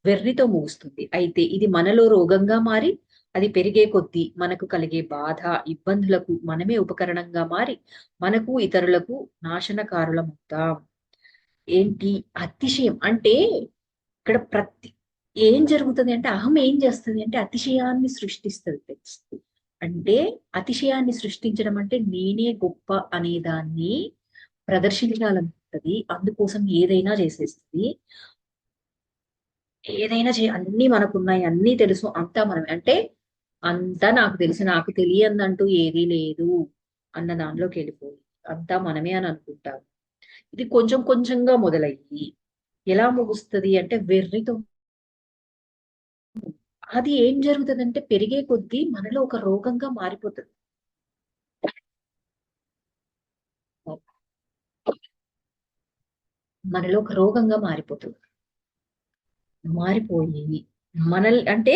వెర్రితో ముగుస్తుంది. అయితే ఇది మనలో రోగంగా మారి అది పెరిగే కొద్దీ మనకు కలిగే బాధ, ఇబ్బందులకు మనమే ఉపకరణంగా మారి మనకు ఇతరులకు నాశనకారులమవుతాం. ఏంటి అతిశయం అంటే ఇక్కడ ఏం జరుగుతుంది అంటే అహం ఏం చేస్తుంది అంటే అతిశయాన్ని సృష్టిస్తుంది ఫ్రెండ్స్. అంటే అతిశయాన్ని సృష్టించడం అంటే నేనే గొప్ప అనే దాన్ని ప్రదర్శించాలనుకుంటది. అందుకోసం ఏదైనా చేసేస్తుంది. ఏదైనా అన్ని మనకున్నాయి, అన్ని తెలుసు, అంతా మనమే అంటే అంతా నాకు తెలుసు, నాకు తెలియందంటూ ఏదీ లేదు అన్న దానిలోకి వెళ్ళిపోయి అంతా మనమే అని అనుకుంటాం. ఇది కొంచెం కొంచెంగా మొదలయ్యి ఎలా ముగుస్తుంది అంటే వెర్రితో. అది ఏం జరుగుతుందంటే పెరిగే కొద్దీ మనలో ఒక రోగంగా మారిపోతుంది. మనలో ఒక రోగంగా మారిపోతుంది. మారిపోయి మనల్ అంటే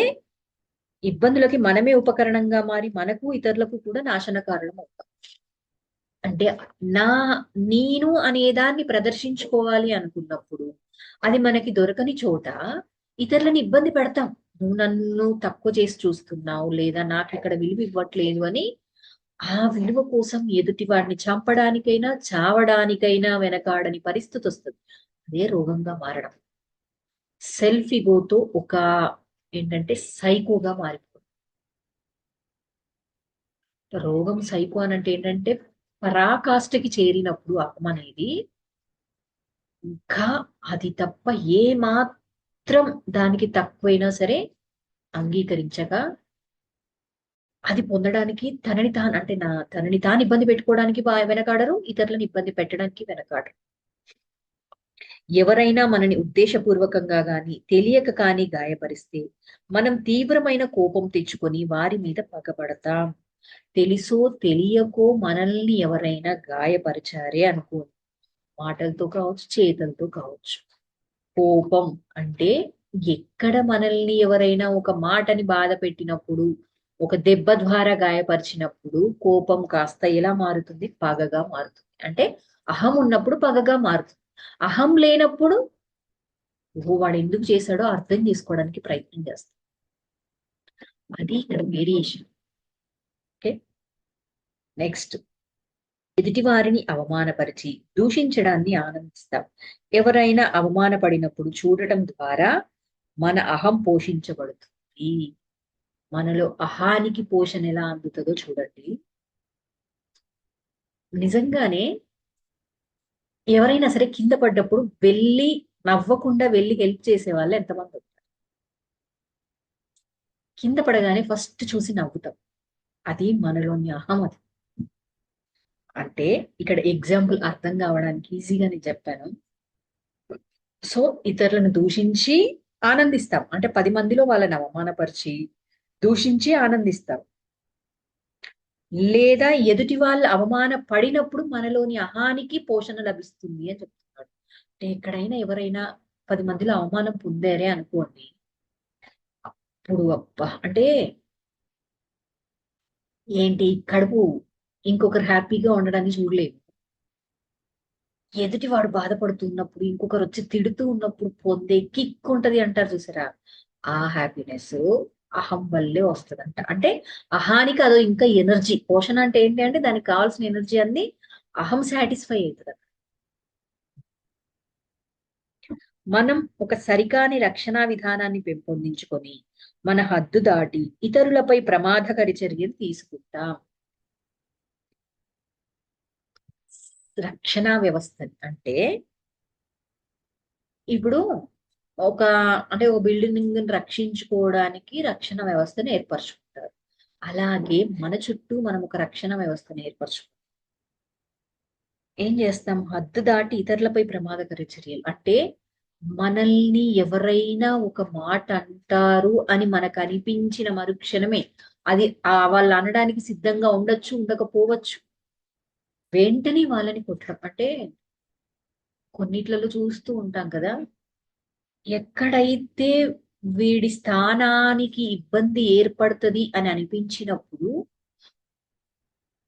ఇబ్బందులకి మనమే ఉపకరణంగా మారి మనకు ఇతరులకు కూడా నాశనకారణం అవుతాం. అంటే నా నేను అనేదాన్ని ప్రదర్శించుకోవాలి అనుకున్నప్పుడు అది మనకి దొరకని చోట ఇతరులని ఇబ్బంది పెడతాం. నువ్వు నన్ను తక్కువ చేసి చూస్తున్నావు, లేదా నాకు ఇక్కడ విలువ ఇవ్వట్లేదు అని ఆ విలువ కోసం ఎదుటి వాడిని చంపడానికైనా చావడానికైనా వెనకాడని పరిస్థితి వస్తుంది. అదే రోగంగా మారడం. సెల్ఫ్ ఇగోతో ఒక ఏంటంటే సైకోగా మారిపోతుంది. రోగం సైకో అని అంటే ఏంటంటే పరాకాష్ఠకి చేరినప్పుడు అహం అనేది ఇంకా అది తప్ప ఏ మాత్రం దానికి తక్కువైనా సరే అంగీకరించగా అది పొందడానికి తనని తాను ఇబ్బంది పెట్టుకోవడానికి వెనకాడరు, ఇతరులను ఇబ్బంది పెట్టడానికి వెనకాడరు. ఎవరైనా మనని ఉద్దేశపూర్వకంగా గాని తెలియక కానీ గాయపరిస్తే మనం తీవ్రమైన కోపం తెచ్చుకొని వారి మీద పగబడతాం. తెలుసో తెలియకో మనల్ని ఎవరైనా గాయపరిచారే అనుకో, మాటలతో కావచ్చు, చేతలతో కావచ్చు. కోపం అంటే ఎక్కడ మనల్ని ఎవరైనా ఒక మాటని బాధ పెట్టినప్పుడు, ఒక దెబ్బ ద్వారా గాయపరిచినప్పుడు కోపం కాస్త ఎలా మారుతుంది? పగగా మారుతుంది. అంటే అహం ఉన్నప్పుడు పగగా మారుతుంది. అహం లేనప్పుడు వాడు ఎందుకు చేశాడో అర్థం చేసుకోవడానికి ప్రయత్నం చేస్తాం. అది ఇక్కడ వేరియేషన్. ఓకే, నెక్స్ట్ ఎదుటి వారిని అవమానపరిచి దూషించడాన్ని ఆనందిస్తాం. ఎవరైనా అవమానపడినప్పుడు చూడటం ద్వారా మన అహం పోషించబడుతుంది. మనలో అహానికి పోషణ ఎలా అందుతుందో చూడండి. నిజంగానే ఎవరైనా సరే కింద పడ్డప్పుడు వెళ్ళి నవ్వకుండా వెళ్ళి హెల్ప్ చేసే వాళ్ళు ఎంతమంది ఉంటారు? కింద పడగానే ఫస్ట్ చూసి నవ్వుతాం. అది మనలోని అహం. అది అంటే ఇక్కడ ఎగ్జాంపుల్ అర్థం కావడానికి ఈజీగా నేను చెప్పాను. సో ఇతరులను దూషించి ఆనందిస్తాం, అంటే 10 మందిలో వాళ్ళని అవమానపరిచి దూషించి ఆనందిస్తాం. లేదా ఎదుటి వాళ్ళు అవమాన పడినప్పుడు మనలోని అహానికి పోషణ లభిస్తుంది అని చెప్తున్నాడు. అంటే ఎక్కడైనా ఎవరైనా 10 మందిలో అవమానం పొందారే అనుకోండి, అప్పుడు అబ్బా అంటే ఏంటి కడుపు ఇంకొకరు హ్యాపీగా ఉండడాన్ని చూడలేదు. ఎదుటి వాడు బాధపడుతున్నప్పుడు ఇంకొకరు వచ్చి తిడుతూ ఉన్నప్పుడు పొందే కిక్ ఉంటది అంటారు చూసారా, ఆ హ్యాపీనెస్ అహం వల్లే వస్తుందంట. అంటే అహానికి అదో ఇంకా ఎనర్జీ పోషణ. అంటే ఏంటి అంటే దానికి కావాల్సిన ఎనర్జీ అన్ని అహం సాటిస్ఫై అవుతుంది. మనం ఒక సరికాని రక్షణ విధానాన్ని పెంపొందించుకొని మన హద్దు దాటి ఇతరులపై ప్రమాదకరి చర్యలు తీసుకుంటాం. రక్షణ వ్యవస్థ అంటే ఇప్పుడు ఒక అంటే ఒక బిల్డింగ్ రక్షించుకోవడానికి రక్షణ వ్యవస్థను ఏర్పరచుకుంటారు. అలాగే మన చుట్టూ మనం ఒక రక్షణ వ్యవస్థను ఏర్పరచుకుంటాం. ఏం చేస్తాం? హద్దు దాటి ఇతరులపై ప్రమాదకర చర్యలు అంటే మనల్ని ఎవరైనా ఒక మాట అంటారు అని మనకు అనిపించిన మరుక్షణమే, అది వాళ్ళు అనడానికి సిద్ధంగా ఉండొచ్చు, ఉండకపోవచ్చు, వెంటనే వాళ్ళని కొట్టడం. అంటే కొన్నిట్లలో చూస్తూ ఉంటాం కదా, ఎక్కడైతే వీడి స్థానానికి ఇబ్బంది ఏర్పడుతుంది అని అనిపించినప్పుడు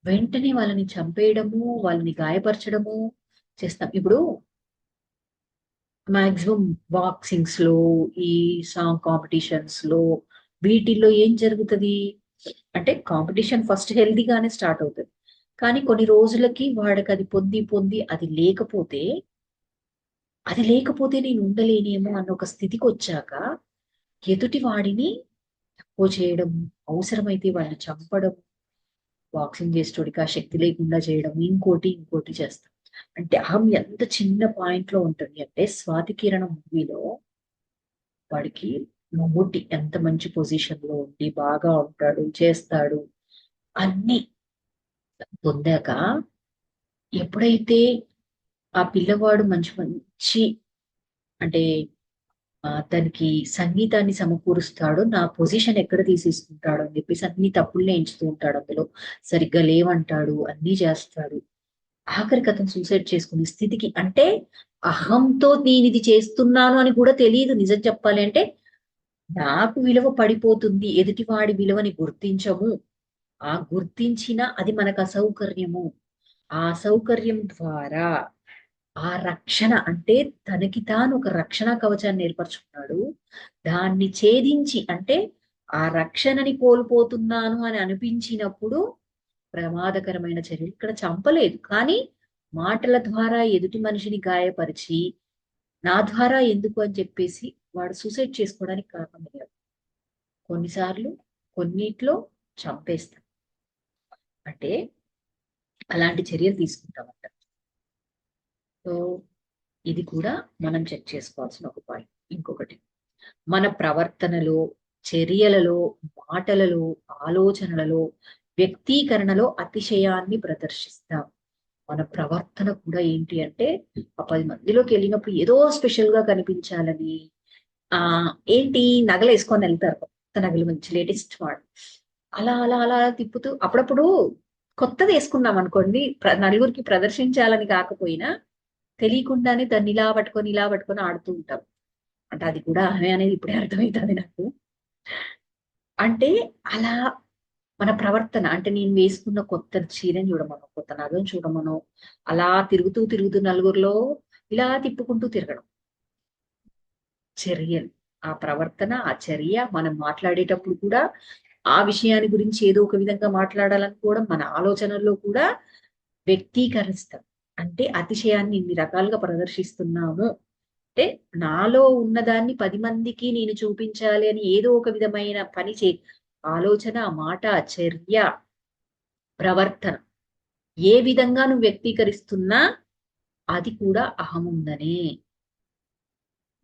వెంటనే వాళ్ళని చంపేయడము, వాళ్ళని గాయపరచడము చేస్తాం. ఇప్పుడు మాక్సిమం బాక్సింగ్స్ లో, ఈ సాంగ్ కాంపిటీషన్స్ లో, వీటిల్లో ఏం జరుగుతుంది అంటే కాంపిటీషన్ ఫస్ట్ హెల్దీగానే స్టార్ట్ అవుతుంది. కానీ కొన్ని రోజులకి వాడికి అది పొంది పొంది అది లేకపోతే నేను ఉండలేనేమో అన్న ఒక స్థితికి వచ్చాక ఎదుటి వాడిని తక్కువ చేయడం, అవసరమైతే వాడిని చంపడం, బాక్సింగ్ చేసేటోడికి ఆ శక్తి లేకుండా చేయడం, ఇంకోటి ఇంకోటి చేస్తాం. అంటే అహం ఎంత చిన్న పాయింట్ లో ఉంటుంది అంటే స్వాతి కిరణం మూవీలో వాడికి మమ్ముట్టి ఎంత మంచి పొజిషన్ లో ఉండి బాగా ఉంటాడు, చేస్తాడు, అన్ని పొందాక ఎప్పుడైతే ఆ పిల్లవాడు మంచి మంచి అంటే తనకి సంగీతాన్ని సమకూరుస్తాడో నా పొజిషన్ ఎక్కడ తీసేసుకుంటాడు అని చెప్పేసి అన్ని తప్పుల్ని ఎంచుతూ ఉంటాడు, అందులో సరిగ్గా లేవంటాడు, అన్ని చేస్తాడు. ఆఖరికి అతను సూసైడ్ చేసుకునే స్థితికి, అంటే అహంతో నేను ఇది చేస్తున్నాను అని కూడా తెలియదు. నిజం చెప్పాలి అంటే నాకు విలువ పడిపోతుంది, ఎదుటివాడి విలువని గుర్తించము, ఆ గుర్తించిన అది మనకు అసౌకర్యము, ఆ అసౌకర్యం ద్వారా ఆ రక్షణ అంటే తనకి తాను ఒక రక్షణ కవచాన్ని ఏర్పరచుకున్నాడు. దాన్ని ఛేదించి అంటే ఆ రక్షణని కోల్పోతున్నాను అని అనిపించినప్పుడు ప్రమాదకరమైన చర్యలు, ఇక్కడ చంపలేదు కానీ మాటల ద్వారా ఎదుటి మనిషిని గాయపరిచి నా ద్వారా ఎందుకు అని చెప్పేసి వాడు సూసైడ్ చేసుకోవడానికి కారణమయ్యాడు. కొన్నిసార్లు కొన్నిట్లో చంపేస్తాం. అంటే అలాంటి చర్యలు తీసుకుంటామంట. సో ఇది కూడా మనం చెక్ చేసుకోవాల్సిన ఒక పాయింట్. ఇంకొకటి, మన ప్రవర్తనలో, చర్యలలో, మాటలలో, ఆలోచనలలో, వ్యక్తీకరణలో అతిశయాన్ని ప్రదర్శిస్తాం. మన ప్రవర్తన కూడా ఏంటి అంటే ఆ 10 మందిలోకి వెళ్ళినప్పుడు ఏదో స్పెషల్ గా కనిపించాలని ఆ ఏంటి నగలు వేసుకొని వెళ్తారు, కొత్త నగలు మంచి లేటెస్ట్ వాడు, అలా అలా అలా తిప్పుతూ అప్పుడప్పుడు కొత్తది వేసుకున్నాం అనుకోండి, నలుగురికి ప్రదర్శించాలని కాకపోయినా తెలియకుండానే దాన్ని ఇలా పట్టుకొని ఆడుతూ ఉంటాం. అంటే అది కూడా అహమే అనేది ఇప్పుడే అర్థమవుతుంది నాకు. అంటే అలా మన ప్రవర్తన అంటే నేను వేసుకున్న కొత్త చీరని చూడమను, కొత్త నగను చూడమను, అలా తిరుగుతూ తిరుగుతూ నలుగురిలో ఇలా తిప్పుకుంటూ తిరగడం. చర్యలు, ఆ ప్రవర్తన, ఆ చర్య, మనం మాట్లాడేటప్పుడు కూడా ఆ విషయాన్ని గురించి ఏదో ఒక విధంగా మాట్లాడాలనుకోవడం, మన ఆలోచనల్లో కూడా వ్యక్తీకరిస్తాం. అంటే అతిశయాన్ని ఇన్ని రకాలుగా ప్రదర్శిస్తున్నాము అంటే నాలో ఉన్నదాన్ని 10 మందికి నేను చూపించాలి అని ఏదో ఒక విధమైన పని ఆలోచన, మాట, చర్య, ప్రవర్తన ఏ విధంగా నువ్వు వ్యక్తీకరిస్తున్నా అది కూడా అహముందనే.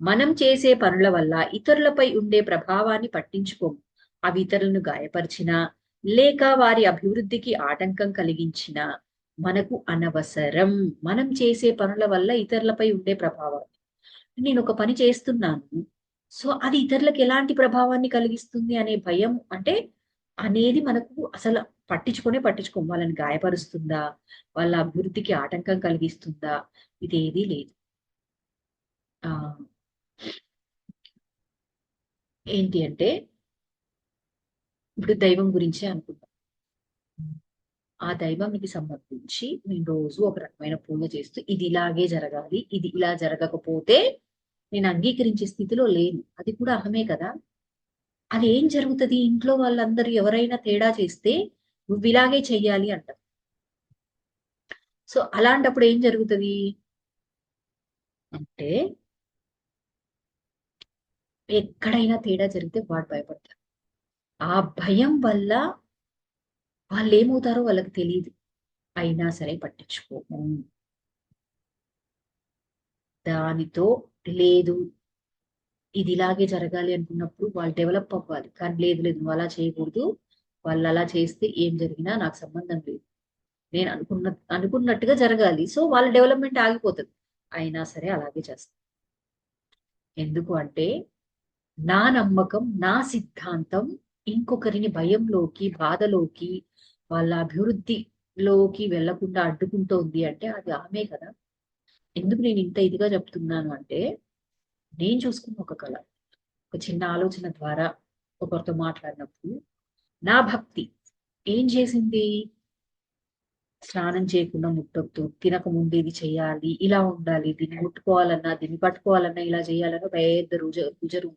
మనం చేసే పనుల వల్ల ఇతరులపై ఉండే ప్రభావాన్ని పట్టించుకోము. అవి ఇతరులను గాయపరిచినా లేక వారి అభివృద్ధికి ఆటంకం కలిగించినా మనకు అనవసరం. మనం చేసే పనుల వల్ల ఇతరులపై ఉండే ప్రభావం, నేను ఒక పని చేస్తున్నాను, సో అది ఇతరులకు ఎలాంటి ప్రభావాన్ని కలిగిస్తుంది అనే భయం అంటే అనేది మనకు అసలు పట్టించుకోము. వాళ్ళని గాయపరుస్తుందా, వాళ్ళ అభివృద్ధికి ఆటంకం కలిగిస్తుందా, ఇదేదీ లేదు. ఆ ఏంటి అంటే ఇప్పుడు దైవం గురించే అనుకుందాం. ఆ దైవానికి సంబంధించి నేను రోజు ఒక రకమైన పూజ చేస్తూ ఇది ఇలాగే జరగాలి, ఇది ఇలా జరగకపోతే నేను అంగీకరించే స్థితిలో లేను. అది కూడా అహమే కదా. అది ఏం జరుగుతుంది, ఇంట్లో వాళ్ళందరూ ఎవరైనా తేడా చేస్తే నువ్వు ఇలాగే చెయ్యాలి అంట. సో అలాంటప్పుడు ఏం జరుగుతుంది అంటే ఎక్కడైనా తేడా జరిగితే వాడు భయపడతారు. ఆ భయం వల్ల వాళ్ళు ఏమవుతారో వాళ్ళకి తెలియదు, అయినా సరే పట్టించుకోము. దానితో లేదు, ఇది ఇలాగే జరగాలి అనుకున్నప్పుడు వాళ్ళు డెవలప్ అవ్వాలి. కానీ లేదు లేదు నువ్వు అలా చేయకూడదు, వాళ్ళు అలా చేస్తే ఏం జరిగినా నాకు సంబంధం లేదు, నేను అనుకున్నట్టుగా జరగాలి. సో వాళ్ళ డెవలప్మెంట్ ఆగిపోతుంది, అయినా సరే అలాగే చేస్తాను. ఎందుకు అంటే నా నమ్మకం, నా సిద్ధాంతం ఇంకొకరిని భయంలోకి, బాధలోకి, వాళ్ళ అభివృద్ధిలోకి వెళ్లకుండా అడ్డుకుంటోంది అంటే అది ఆమె కదా. ఎందుకు నేను ఇంత ఇదిగా చెప్తున్నాను అంటే నేను చూసుకున్న ఒక కళ, ఒక చిన్న ఆలోచన ద్వారా ఒకరితో మాట్లాడినప్పుడు నా భక్తి ఏం చేసింది, స్నానం చేయకుండా ముట్టొద్దు, తినక ముందు ఇది చేయాలి, ఇలా ఉండాలి, దీన్ని ముట్టుకోవాలన్నా దీన్ని పట్టుకోవాలన్నా ఇలా చేయాలన్నా పెద్ద రుజరు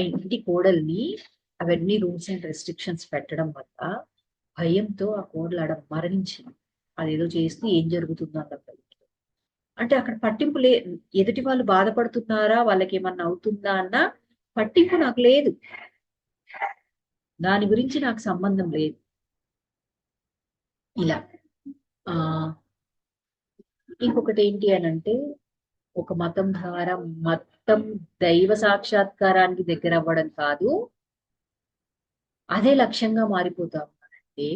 ఇంటి కోడల్ని అవన్నీ రూల్స్ అండ్ రెస్ట్రిక్షన్స్ పెట్టడం వల్ల భయంతో ఆ కోడలు ఆడ మరణించింది. అదేదో చేస్తే ఏం జరుగుతుందో అన్న భయంతో. అంటే అక్కడ పట్టింపు ఎదుటి వాళ్ళు బాధపడుతున్నారా, వాళ్ళకి ఏమన్నా అవుతుందా అన్న పట్టింపు నాకు లేదు, దాని గురించి నాకు సంబంధం లేదు. ఇలా ఆ ఇంకొకటి ఏంటి అని అంటే ఒక మతం ద్వారా మొత్తం దైవ సాక్షాత్కారానికి దగ్గర అవ్వడం కాదు, అదే లక్ష్యంగా మారిపోతాం అంటే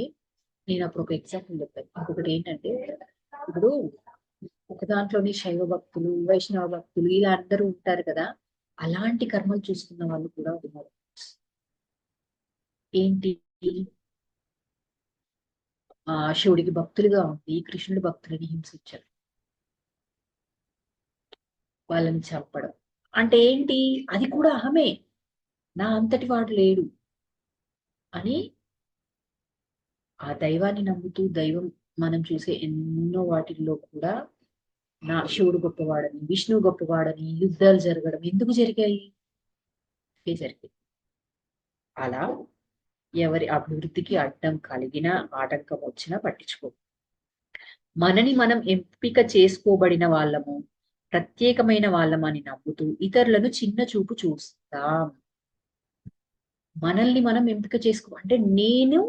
నేను అప్పుడు ఒక ఎగ్జాంపుల్ చెప్పాను. ఇంకొకటి ఏంటంటే ఇప్పుడు ఒక దాంట్లోని శైవ భక్తులు, వైష్ణవ భక్తులు ఇలా అందరూ ఉంటారు కదా, అలాంటి కర్మలు చూసుకున్న వాళ్ళు కూడా ఉన్నారు. ఏంటి, శివుడికి భక్తులుగా ఉండి కృష్ణుడి భక్తులని హింసించారు, వాళ్ళని చంపడం అంటే ఏంటి, అది కూడా అహమే, నా అంతటి వాడు లేడు అని ఆ దైవాన్ని నమ్ముతూ దైవం మనం చూసే ఎన్నో వాటిల్లో కూడా నా శివుడు గొప్పవాడని, విష్ణువు గొప్పవాడని యుద్ధాలు జరగడం ఎందుకు జరిగాయి, జరిగాయి. అలా ఎవరి అభివృద్ధికి అడ్డం కలిగిన, ఆటంకం వచ్చినా పట్టించుకో. మనని మనం ఎంపిక చేసుకోబడిన వాళ్ళము, ప్రత్యేకమైన వాళ్ళమని నమ్ముతూ ఇతరులను చిన్న చూపు చూస్తాం. మనల్ని మనం ఎంపిక అంటే నేను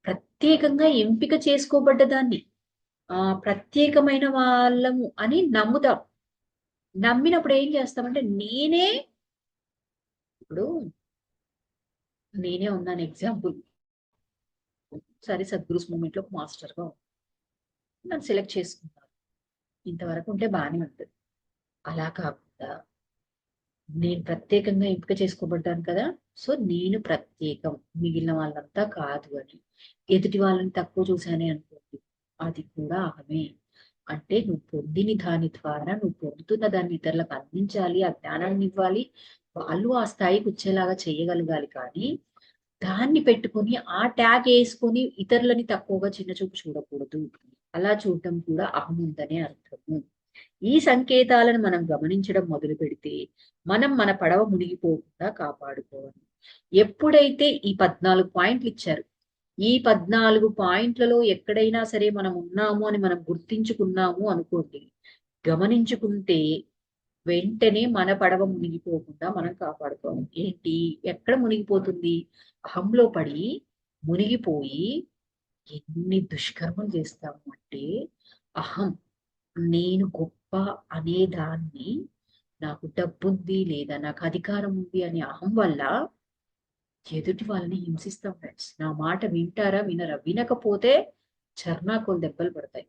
ప్రత్యేకంగా ఎంపిక చేసుకోబడ్డదాన్ని, ప్రత్యేకమైన వాళ్ళము అని నమ్ముతాం. నమ్మినప్పుడు ఏం చేస్తామంటే ఇప్పుడు నేనే ఉన్నాను ఎగ్జాంపుల్, సరే సద్గురుస్ మూమెంట్ లో మాస్టర్ గా నన్ను సెలెక్ట్ చేసుకున్నారు, ఇంతవరకు ఉంటే బాగానే ఉంటుంది. అలా కాకుండా నేను ప్రత్యేకంగా ఎంపిక చేసుకోబడ్డాను కదా, సో నేను ప్రత్యేకం, మిగిలిన వాళ్ళంతా కాదు అని ఎదుటి వాళ్ళని తక్కువ చూశానే అనుకోండి, అది కూడా అహమే. అంటే నువ్వు పొందిన దాని ద్వారా నువ్వు పొందుతున్న దాన్ని ఇతరులకు అందించాలి, ఆ జ్ఞానాన్ని ఇవ్వాలి, వాళ్ళు ఆ స్థాయికి వచ్చేలాగా చేయగలగాలి. కానీ దాన్ని పెట్టుకొని ఆ ట్యాగ్ వేసుకొని ఇతరులని తక్కువగా చిన్న చూపు చూడకూడదు. అలా చూడటం కూడా అహం ఉందనే అర్థము. ఈ సంకేతాలను మనం గమనించడం మొదలు పెడితే మనం మన పడవ మునిగిపోకుండా కాపాడుకోవాలి. ఎప్పుడైతే ఈ 14 పాయింట్లు ఇచ్చారు, ఈ 14 పాయింట్లలో ఎక్కడైనా సరే మనం ఉన్నాము అని మనం గుర్తించుకున్నాము అనుకోండి, గమనించుకుంటే వెంటనే మన పడవ మునిగిపోకుండా మనం కాపాడుకోవాలి. ఏంటి, ఎక్కడ మునిగిపోతుంది? అహంలో పడి మునిగిపోయి ఎన్ని దుష్కర్మలు చేస్తాము అంటే, అహం, నేను గొప్ప అనే దాన్ని, నాకు డబ్బుంది లేదా నాకు అధికారం ఉంది అనే అహం వల్ల ఎదుటి వాళ్ళని హింసిస్తాం ఫ్రెండ్స్. నా మాట వింటారా వినరా? వినకపోతే చర్నాకోలు దెబ్బలు పడతాయి.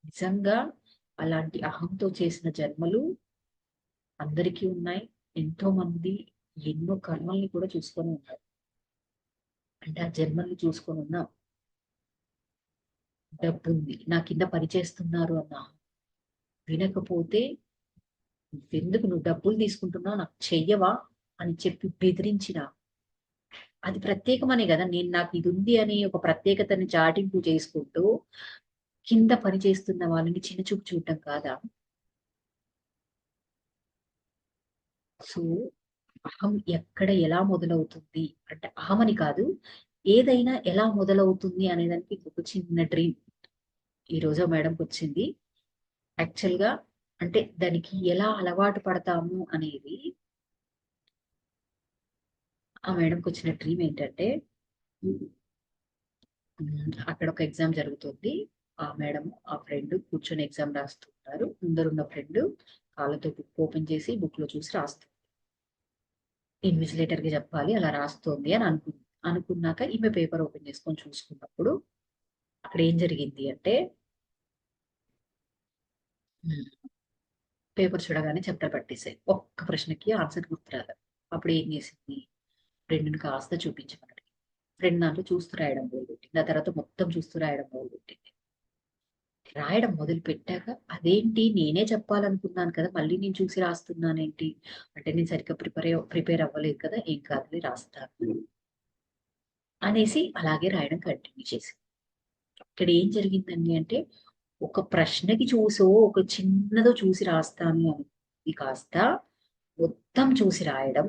నిజంగా అలాంటి అహంతో చేసిన జన్మలు అందరికీ ఉన్నాయి. ఎంతో మంది ఎన్నో కర్మల్ని కూడా చూసుకొని ఉన్నారు. అంటే ఆ జన్మల్ని చూసుకొని ఉన్నా, డబ్బుంది, నా కింద పనిచేస్తున్నారు అన్న వినకపోతే, ఎందుకు నువ్వు డబ్బులు తీసుకుంటున్నావు, నాకు చెయ్యవా అని చెప్పి బెదిరించిన, అది ప్రత్యేకమనే కదా. నేను నాకు ఇది ఉంది అని ఒక ప్రత్యేకతని చాటింపు చేసుకుంటూ కింద పని చేస్తున్న వాళ్ళని చిన్నచూపు చూడటం కాదా? సో అహం ఎక్కడ ఎలా మొదలవుతుంది అంటే, అహమని కాదు, ఏదైనా ఎలా మొదలవుతుంది అనేదానికి ఒక చిన్న డ్రీమ్ ఈ రోజు మేడంకి వచ్చింది. యాక్చువల్ గా అంటే దానికి ఎలా అలవాటు పడతాము అనేది, ఆ మేడంకి వచ్చిన డ్రీమ్ ఏంటంటే, అక్కడ ఒక ఎగ్జామ్ జరుగుతుంది. ఆ మేడం ఆ ఫ్రెండ్ కూర్చొని ఎగ్జామ్ రాస్తుంటారు. ముందరున్న ఫ్రెండ్ కాళ్ళతో బుక్ ఓపెన్ చేసి బుక్ లో చూసి రాస్తుంది. ఇన్విజిలేటర్ కి చెప్పాలి అలా రాస్తోంది అని అనుకున్నాక ఈమె పేపర్ ఓపెన్ చేసుకొని చూసుకున్నప్పుడు అక్కడ ఏం జరిగింది అంటే, పేపర్ చూడగానే చెప్టర్ పట్టేసాయి. ఒక్క ప్రశ్నకి ఆన్సర్ గుర్తురాదు. అప్పుడు ఏం చేసింది, ఫ్రెండ్ని కాస్త చూపించమన్నాడు. ఫ్రెండ్ దాంట్లో చూస్తూ రాయడం మొదలుపెట్టింది. ఆ తర్వాత మొత్తం చూస్తూ రాయడం మొదలుపెట్టింది. రాయడం మొదలు పెట్టాక, అదేంటి నేనే చెప్పాలనుకున్నాను కదా, మళ్ళీ నేను చూసి రాస్తున్నానేంటి అంటే, నేను సరిగ్గా ప్రిపేర్ అవ్వలేదు కదా, ఏం కాదులే రాస్తాను అనేసి అలాగే రాయడం కంటిన్యూ చేసింది. ఇక్కడ ఏం జరిగిందండి అంటే, ఒక ప్రశ్నకి చూసో ఒక చిన్నదో చూసి రాస్తాను అని కాస్త మొత్తం చూసి రాయడం.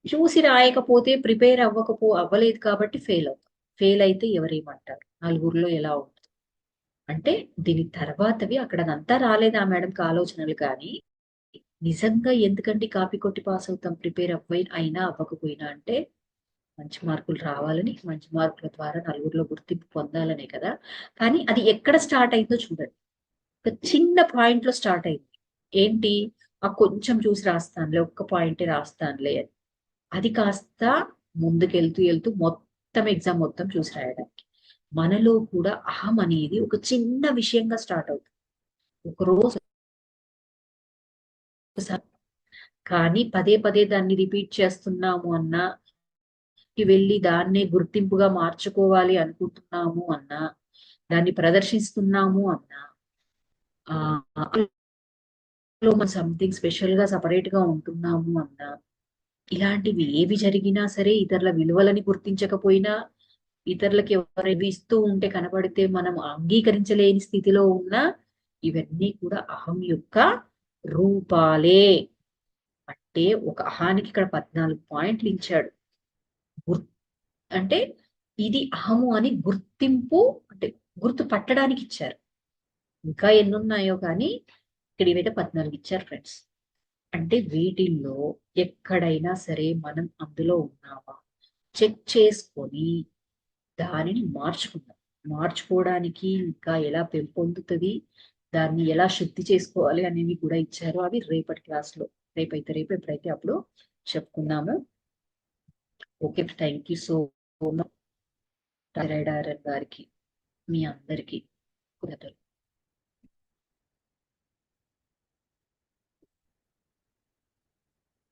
చూసి రాయకపోతే ప్రిపేర్ అవ్వలేదు కాబట్టి ఫెయిల్ అవుతాం. ఫెయిల్ అయితే ఎవరేమంటారు, నలుగురిలో ఎలా ఉంటుంది అంటే, దీని తర్వాతవి అక్కడదంతా రాలేదు ఆ మేడంకి ఆలోచనలు. కానీ నిజంగా ఎందుకంటే కాపీ కొట్టి పాస్ అవుతాం, ప్రిపేర్ అయినా అవ్వకపోయినా అంటే, మంచి మార్కులు రావాలని, మంచి మార్కుల ద్వారా నలుగురిలో గుర్తింపు పొందాలనే కదా. కానీ అది ఎక్కడ స్టార్ట్ అయిందో చూడండి. ఒక చిన్న పాయింట్ లో స్టార్ట్ అయింది. ఏంటి, ఆ కొంచెం చూసి రాస్తానులే, ఒక్క పాయింటే రాస్తానులే అని. అది కాస్త ముందుకెళ్తూ వెళ్తూ మొత్తం ఎగ్జామ్ మొత్తం చూసి రాయడానికి. మనలో కూడా అహం అనేది ఒక చిన్న విషయంగా స్టార్ట్ అవుతుంది. ఒక రోజు ఒకసారి, కానీ పదే పదే దాన్ని రిపీట్ చేస్తున్నాము అన్నా, వెళ్ళి దాన్నే గుర్తింపుగా మార్చుకోవాలి అనుకుంటున్నాము అన్నా, దాన్ని ప్రదర్శిస్తున్నాము అన్నా, ఆ మనం సంథింగ్ స్పెషల్ గా సపరేట్ గా ఉంటున్నాము అన్నా, ఇలాంటివి ఏవి జరిగినా సరే, ఇతరుల విలువలని గుర్తించకపోయినా, ఇతరులకి ఎవరు ఇస్తూ ఉంటే కనబడితే మనం అంగీకరించలేని స్థితిలో ఉన్న, ఇవన్నీ కూడా అహం యొక్క రూపాలే. అంటే ఒక అహానికి ఇక్కడ 14 పాయింట్లు ఇచ్చాడు. గుర్ అంటే ఇది అహము అని గుర్తింపు, అంటే గుర్తు పట్టడానికి ఇచ్చారు. ఇంకా ఎన్నున్నాయో కానీ ఇక్కడ ఇవైతే 14 ఇచ్చారు ఫ్రెండ్స్. అంటే వీటిల్లో ఎక్కడైనా సరే మనం అందులో ఉన్నామా చెక్ చేసుకొని దానిని మార్చుకుందాం. మార్చుకోవడానికి ఇంకా ఎలా పెంపొందుతుంది, దాన్ని ఎలా శుద్ధి చేసుకోవాలి అనేవి కూడా ఇచ్చారు. అవి రేపటి క్లాస్ లో, రేపు ఎప్పుడైతే అప్పుడు చెప్పుకుందాము. Okay, thank you so much గారికి, మీ అందరికి కృతజ్ఞతలు.